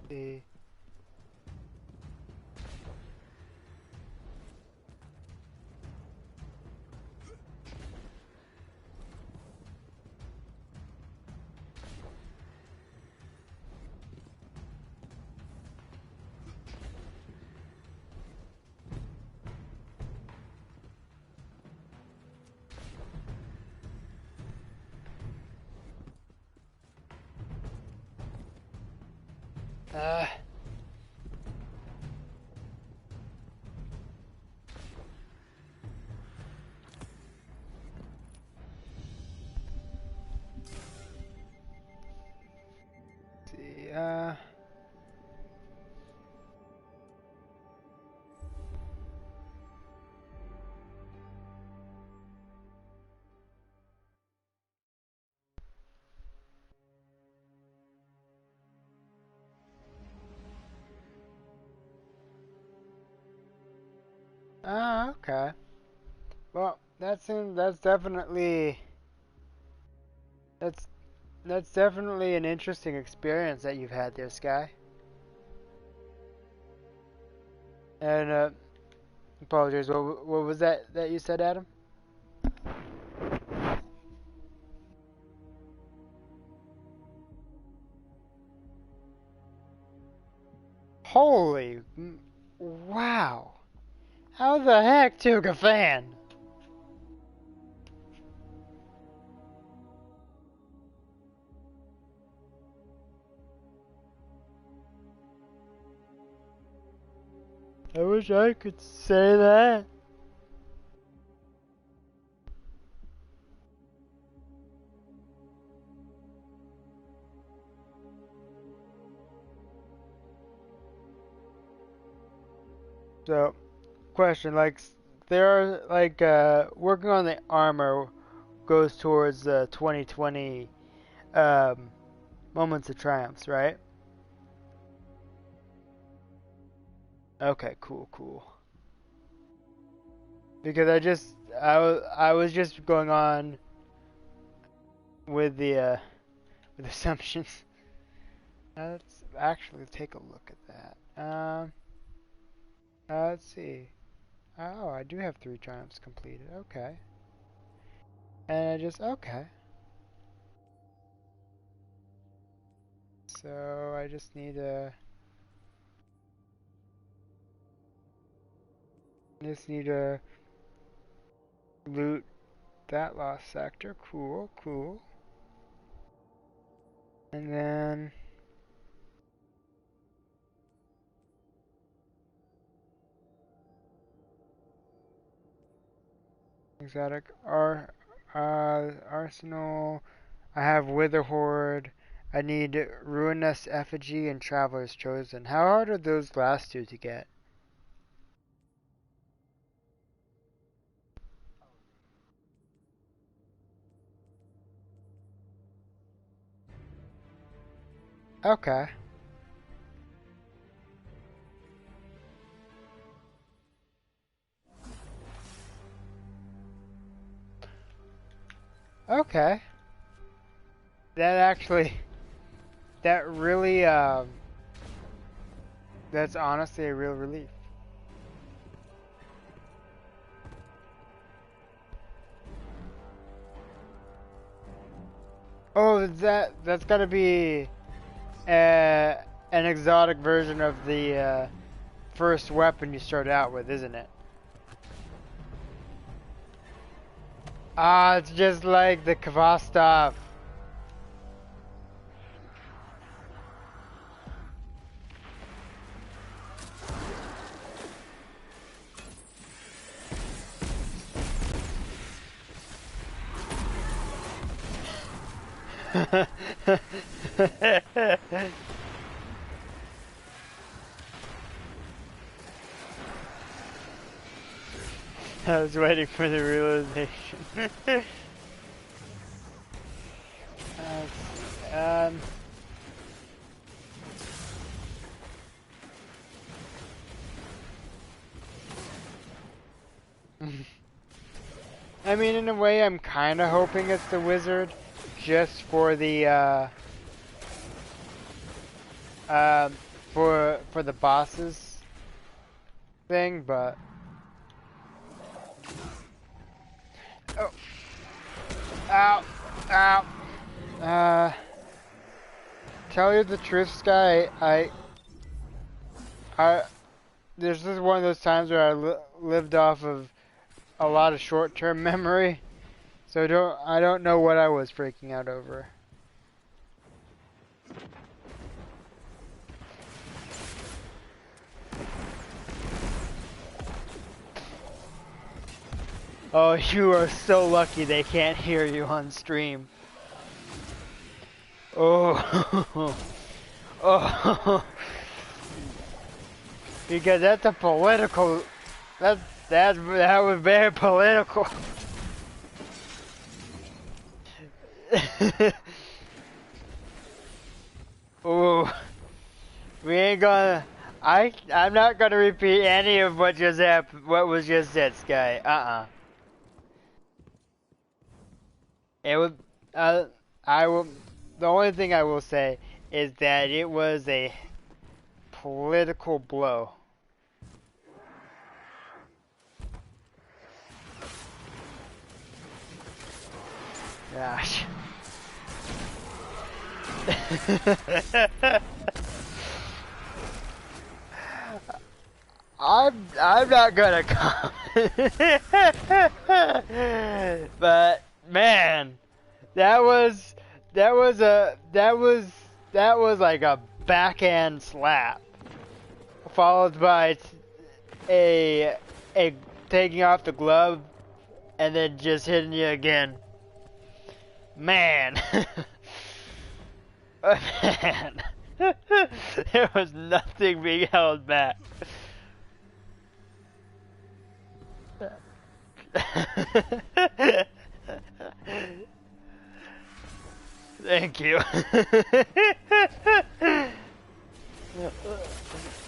See. Uh. See, okay. Well, that's definitely that's that's definitely an interesting experience that you've had there, Sky. And apologies. What was that you said, Adam? Holy, wow! How the heck took a fan? I wish I could say that. So, question, like, there are, like, working on the armor goes towards 2020 um, moments of triumphs, right? Okay, cool. Because I was just going on with the with assumptions. Let's actually take a look at that. Let's see. Oh, I do have 3 triumphs completed. Okay. And okay. So I just need to loot that lost sector. Cool. And then exotic arsenal. I have Wither Horde. I need Ruinous Effigy and Traveler's Chosen. How hard are those last 2 to get? Okay. Okay. That really, that's honestly a real relief. Oh, that's gotta be an exotic version of the first weapon you start out with, isn't it? Ah, it's just like the Kvastov. I was waiting for the realization. um, I mean, in a way, I'm kind of hoping it's the wizard, just for the for the bosses thing, but oh, ow. Tell you the truth, Sky, I this is one of those times where I lived off of a lot of short-term memory, so I don't know what I was freaking out over. Oh, you are so lucky they can't hear you on stream. Oh. Oh. Because that's a political... that was very political. Oh. We ain't gonna... I'm not gonna repeat any of what just happened, what was just said, Sky. It was, I will, the only thing I will say is that it was a political blow. Gosh. I'm not gonna comment. But man, that was like a backhand slap, followed by a taking off the glove and then just hitting you again. Man. Man. There was nothing being held back. Thank you.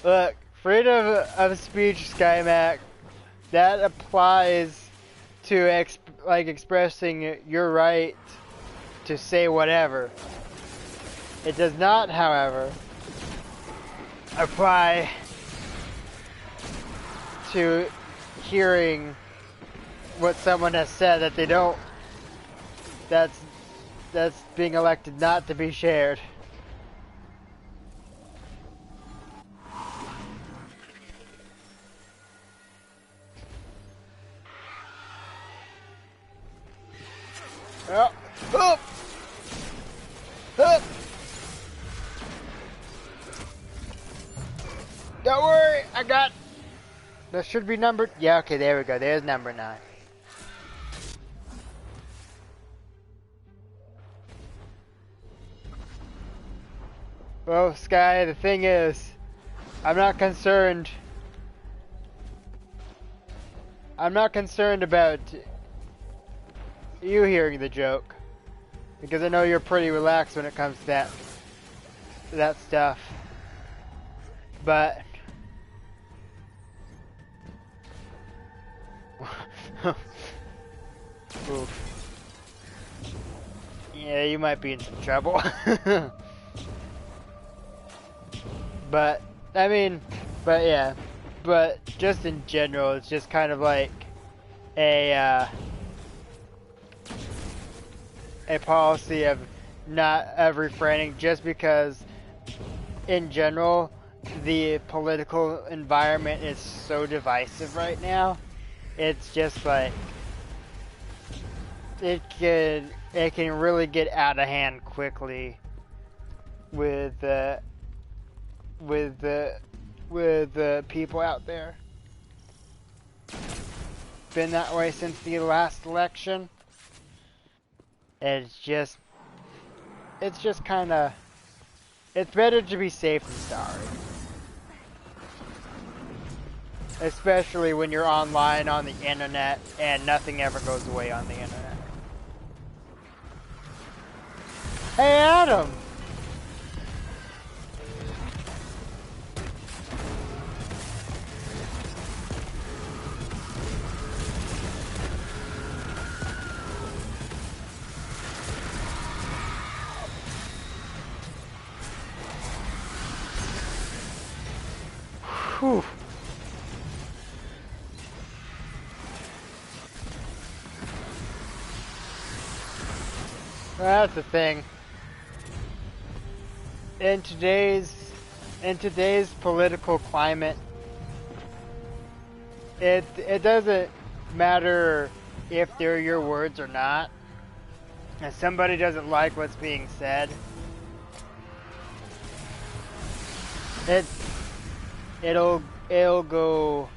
Look, freedom of speech, SkyMac, that applies to expressing your right to say whatever. It does not, however, apply to hearing what someone has said that they don't, that's being elected not to be shared. Oh. Oh. Oh. Don't worry, I got... That should be numbered. Yeah, okay, there we go. There's number 9. Well, Sky, the thing is, I'm not concerned. I'm not concerned about you hearing the joke, because I know you're pretty relaxed when it comes to that stuff. But oof. Yeah, you might be in some trouble. But I mean, but yeah, but just in general, it's just kind of like a policy of refraining, just because in general the political environment is so divisive right now. It's just like it can really get out of hand quickly with the people out there. Been that way since the last election. It's just kind of, it's better to be safe than sorry. Especially when you're online on the internet and nothing ever goes away on the internet. Hey, Adam! Whew. That's the thing. In today's political climate, it doesn't matter if they're your words or not. If somebody doesn't like what's being said, it'll go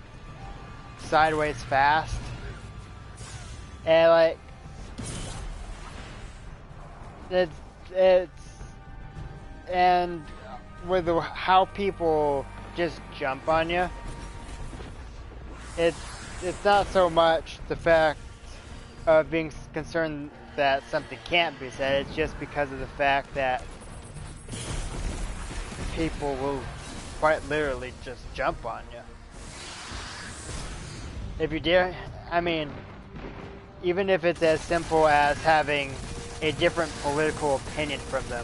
sideways fast. And like, it's and with how people just jump on you, it's not so much the fact of being concerned that something can't be said. It's just because of the fact that people will quite literally just jump on you. If you dare, I mean, even if it's as simple as having a different political opinion from them,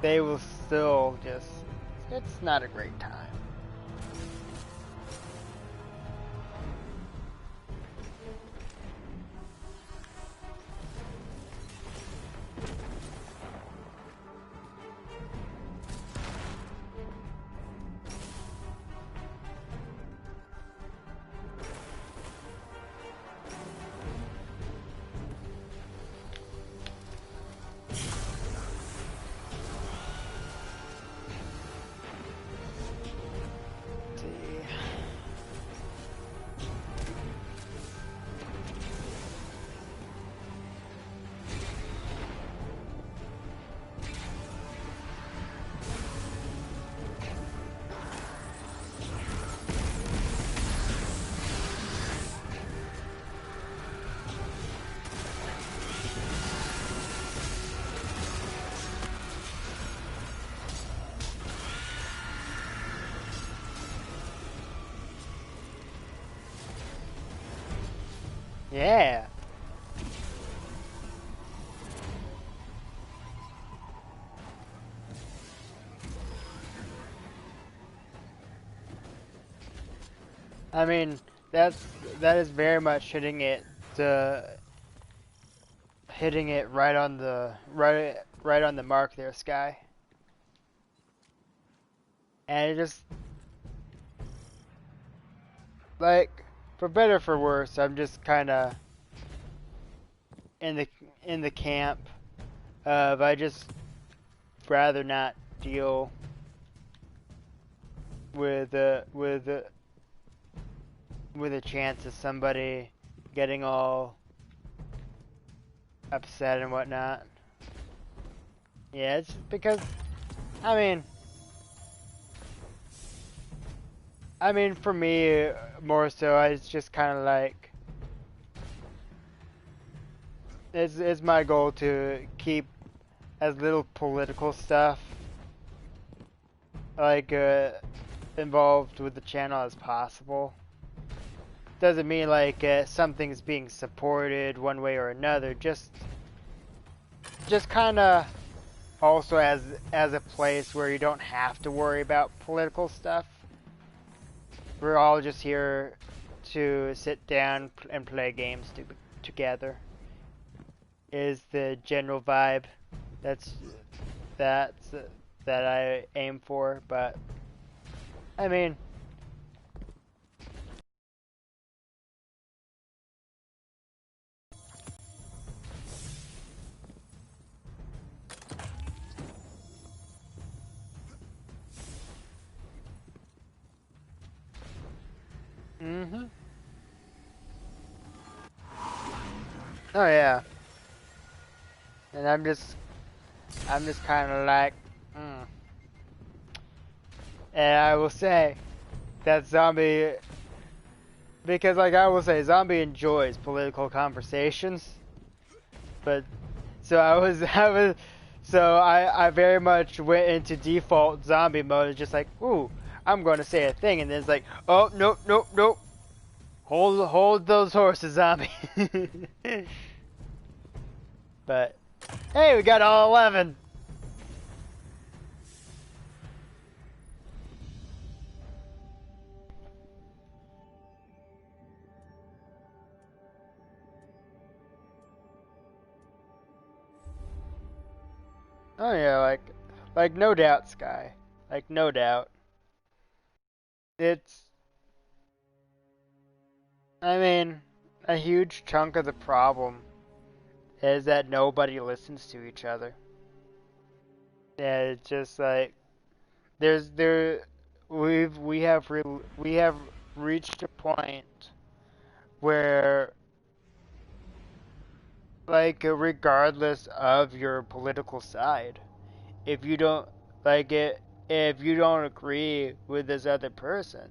they will still just, it's not a great time. Yeah. I mean, that is very much hitting it right on the right on the mark there, Sky. And it just, like, for better or for worse, I'm just kind of in the camp of I just rather not deal with a chance of somebody getting all upset and whatnot. Yeah, it's because I mean for me more so it's just kind of like it's my goal to keep as little political stuff like involved with the channel as possible. Doesn't mean like something's being supported one way or another, just kind of also as a place where you don't have to worry about political stuff. We're all just here to sit down and play games together. Is the general vibe that's that I aim for, but I mean, oh yeah, and I'm just kind of like, and I will say that Zombie, because like I will say, Zombie enjoys political conversations, but so I very much went into default zombie mode, just like, ooh, I'm going to say a thing, and then it's like, oh, nope, nope, nope. Hold those horses, zombie. But, hey, we got all 11. Oh yeah, like no doubt, Sky. Like no doubt. It's, I mean, a huge chunk of the problem is that nobody listens to each other. Yeah, it's just like we have reached a point where, like, regardless of your political side, if you don't like it, if you don't agree with this other person,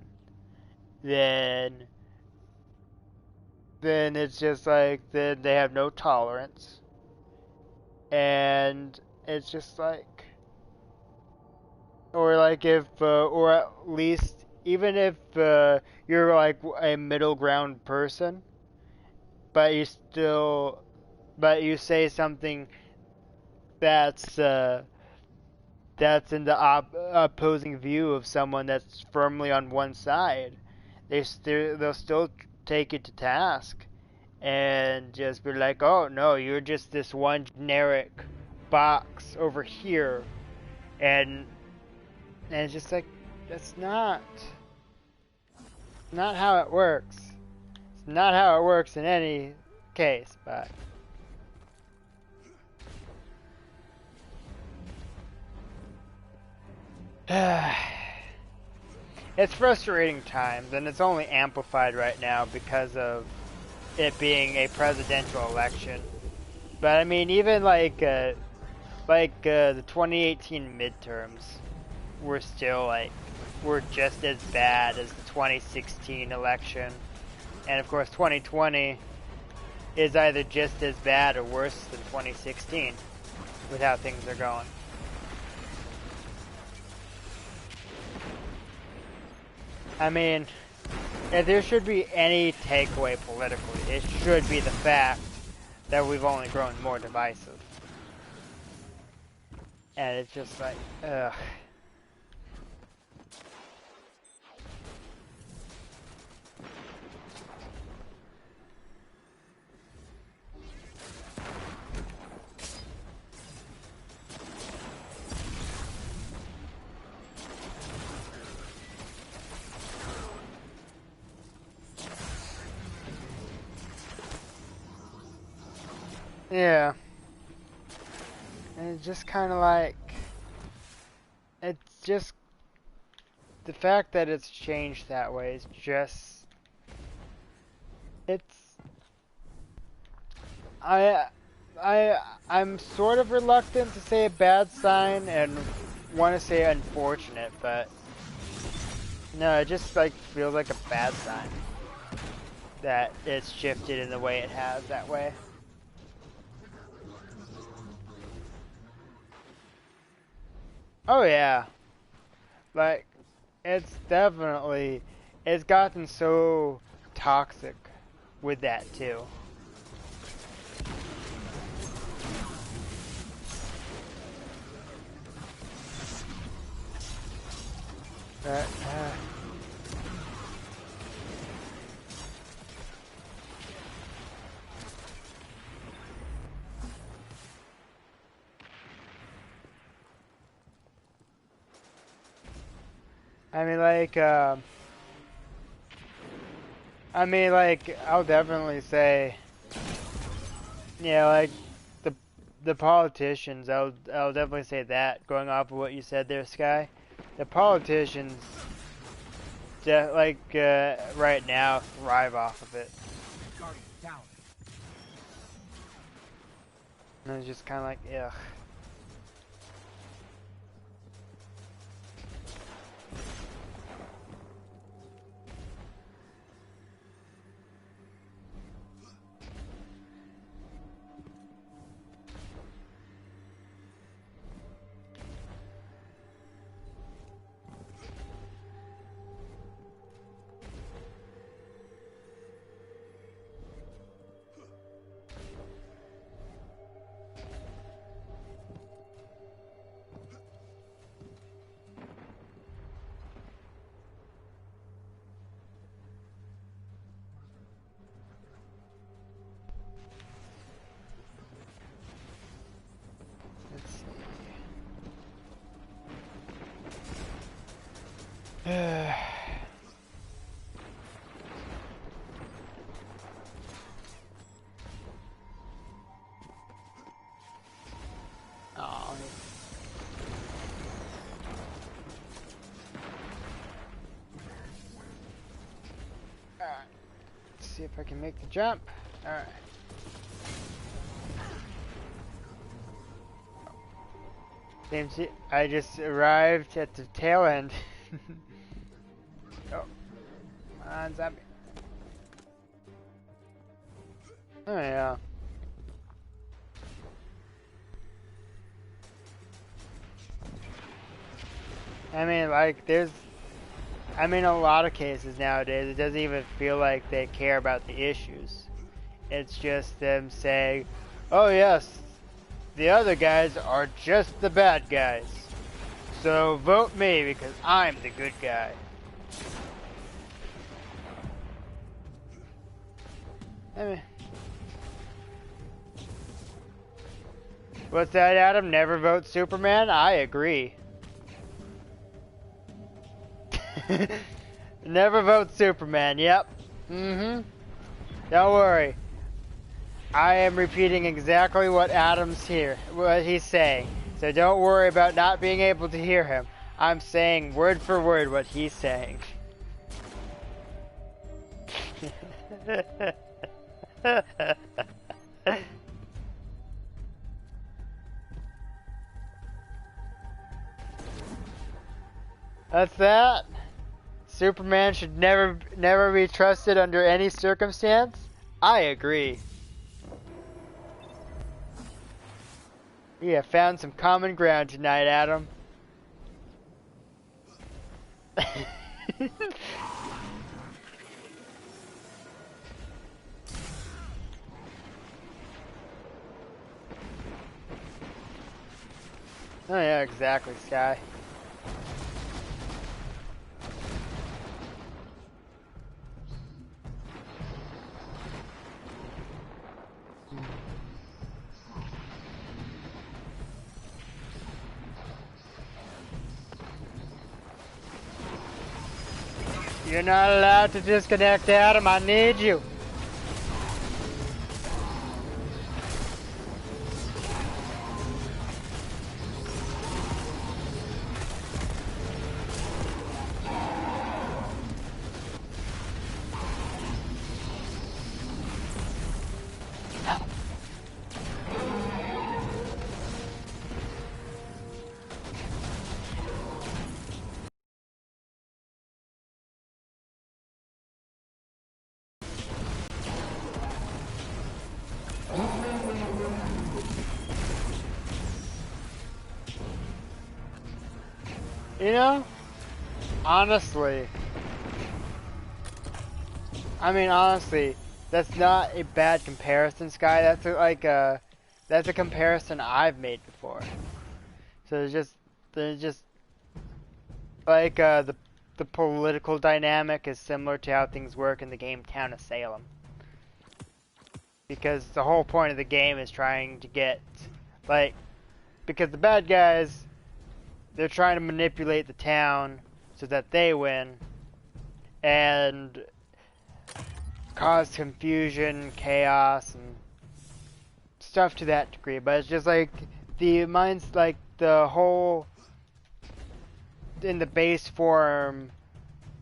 then it's just like then they have no tolerance, and it's just like, or like if or at least even if you're like a middle ground person, but you say something that's in the opposing view of someone that's firmly on one side, they'll still take it to task and just be like, oh no, you're just this one generic box over here, and it's just like, that's not how it works. It's not how it works in any case, but it's frustrating times, and it's only amplified right now because of it being a presidential election. But I mean, even like the 2018 midterms were still were just as bad as the 2016 election, and of course 2020 is either just as bad or worse than 2016 with how things are going. I mean, if there should be any takeaway politically, it should be the fact that we've only grown more divisive. And it's just like, ugh. Yeah. And it's just kind of like, it's just, the fact that it's changed that way is just, I'm sort of reluctant to say a bad sign and want to say unfortunate, but no, it just like feels like a bad sign that it's shifted in the way it has that way. Oh yeah, like it's gotten so toxic with that too. I'll definitely say, yeah, like the politicians. I'll definitely say that. Going off of what you said there, Sky, the politicians, right now thrive off of it. And it's just kind of like, ugh. Oh. Let's see. see if I can make the jump. Alright. Seems I just arrived at the tail end. Oh. Come on, zombie. Oh yeah. I mean, like, a lot of cases nowadays, it doesn't even feel like they care about the issues. It's just them saying, oh yes, the other guys are just the bad guys. So vote me because I'm the good guy. I mean, what's that, Adam? Never vote Superman? I agree. Never vote Superman, yep. Don't worry. I am repeating exactly what what he's saying. So don't worry about not being able to hear him. I'm saying word for word what he's saying. That's that. Superman should never be trusted under any circumstance? I agree. We have found some common ground tonight, Adam. Oh yeah, exactly, Sky. You're not allowed to disconnect, Adam. I need you. You know, honestly, that's not a bad comparison, Sky. That's a comparison I've made before. So there's just like the political dynamic is similar to how things work in the game Town of Salem. Because the whole point of the game is trying to get, because the bad guys, they're trying to manipulate the town so that they win and cause confusion, chaos, and stuff to that degree. But it's just like the whole in the base form.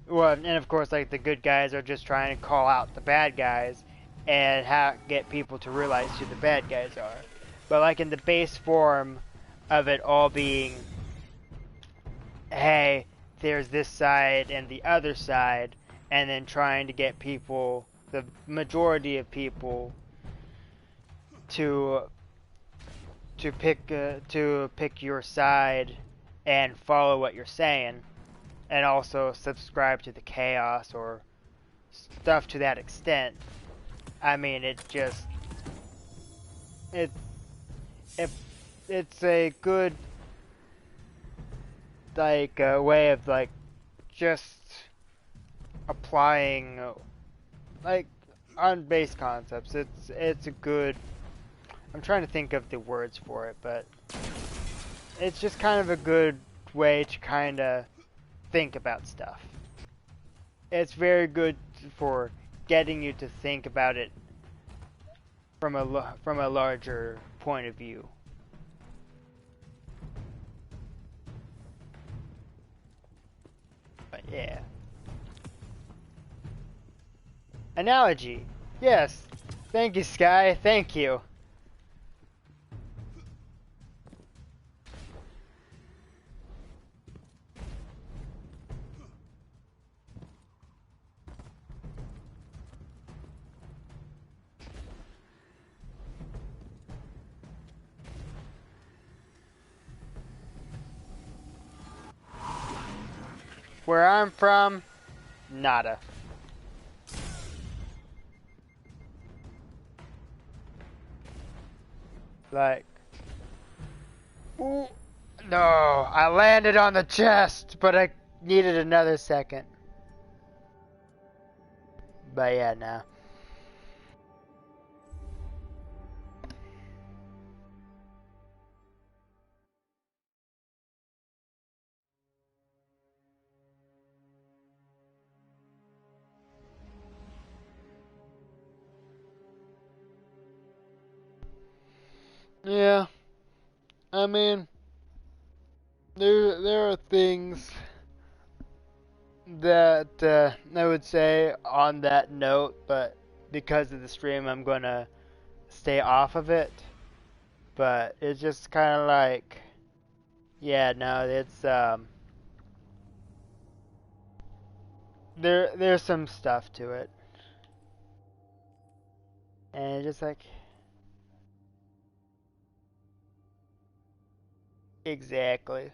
Well, and of course, like the good guys are just trying to call out the bad guys and get people to realize who the bad guys are. But like in the base form of it all being, hey, there's this side and the other side, and then trying to get people, the majority of people, to pick your side and follow what you're saying, and also subscribe to the chaos or stuff to that extent. I mean, it's a good way of just applying on base concepts. It's a good. I'm trying to think of the words for it, but it's just kind of a good way to kind of think about stuff. It's very good for getting you to think about it from a larger point of view. But yeah. Analogy. Yes. Thank you, Sky. Thank you. Where I'm from, nada. Like, ooh, no, I landed on the chest, but I needed another second. But yeah, no. Yeah, I mean, there are things that I would say on that note, but because of the stream, I'm gonna stay off of it. But it's just kind of like, yeah, no, it's there's some stuff to it, and it's just like exactly,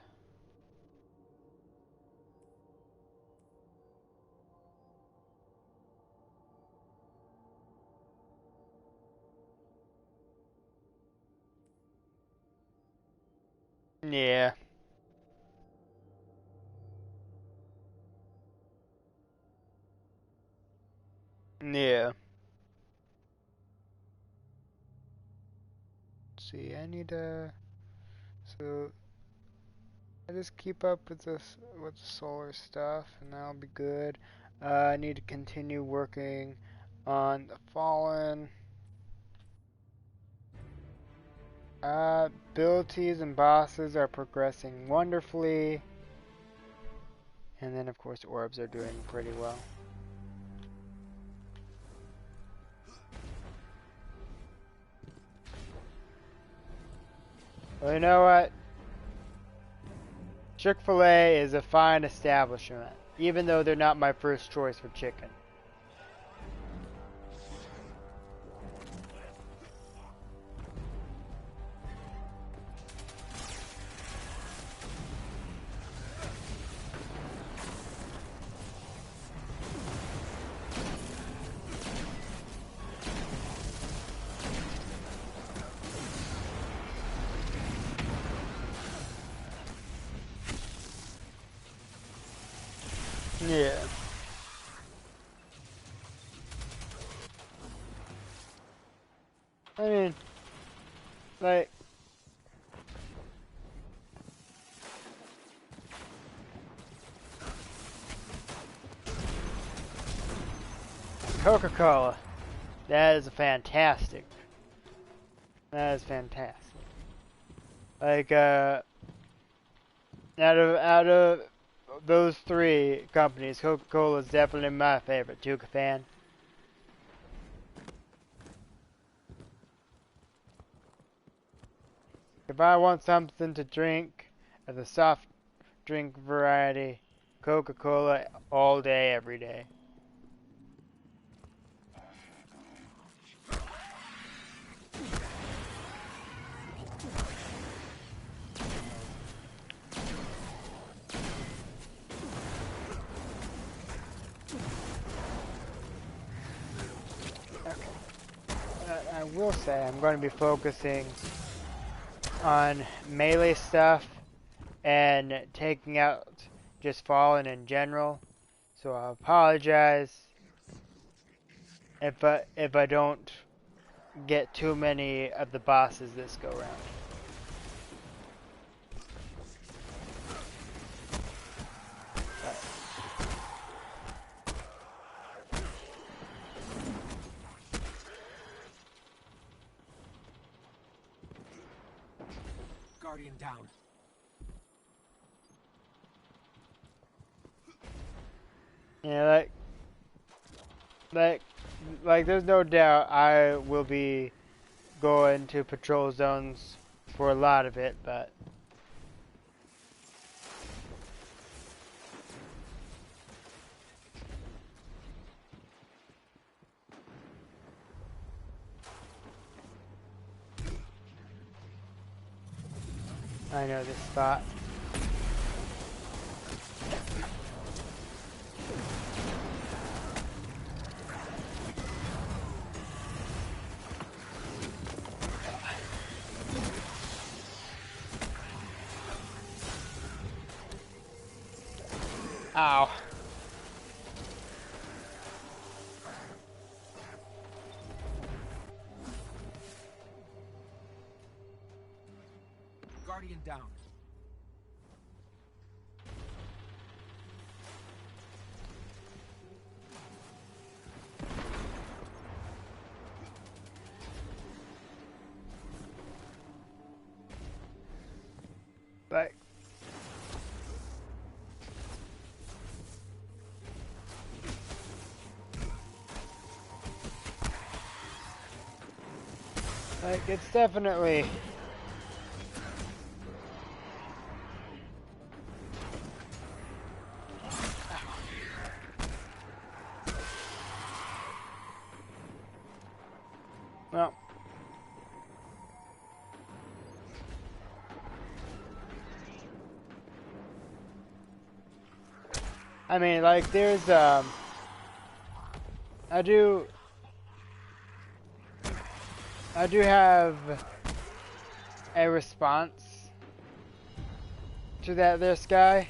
yeah, yeah. Let's see, I need so I just keep up with this with the solar stuff, and that'll be good. I need to continue working on the Fallen. Abilities and bosses are progressing wonderfully, and then of course orbs are doing pretty well. Well, you know what? Chick-fil-A is a fine establishment, even though they're not my first choice for chicken. Yeah. I mean, like, Coca-Cola. That is fantastic. That is fantastic. Like, out of those three companies, Coca-Cola is definitely my favorite. Tuka fan. If I want something to drink of the soft drink variety, Coca-Cola all day, every day. I will say I'm going to be focusing on melee stuff and taking out just Fallen in general. So I apologize if I don't get too many of the bosses this go round. Guardian down. Yeah, like like, there's no doubt I will be going to patrol zones for a lot of it, but I know this spot. Ow. Guardian down. But like, it's definitely well, I mean, like, there's I do have a response to that this guy,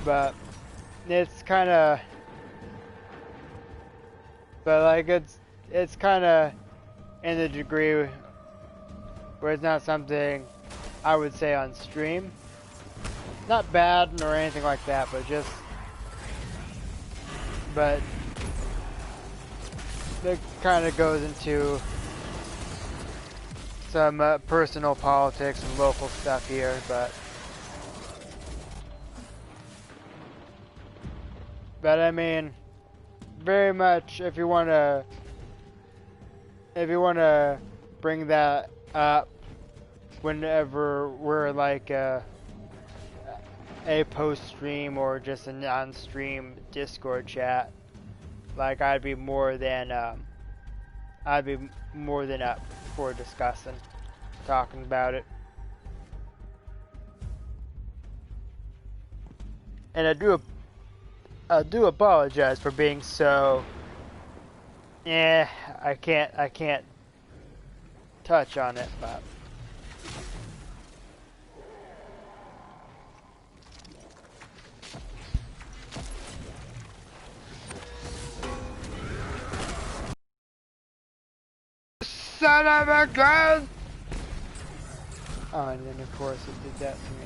but it's kind of, but like, it's kind of in the degree where it's not something I would say on stream. Not bad or anything like that, but just, but it kind of goes into some personal politics and local stuff here, but I mean, very much if you wanna bring that up whenever we're like a post stream or just a non-stream Discord chat, like, I'd be more than up for discussing, talking about it. And I do apologize for being so, I can't touch on it, but son of a gun! Oh, and then of course it did that to me.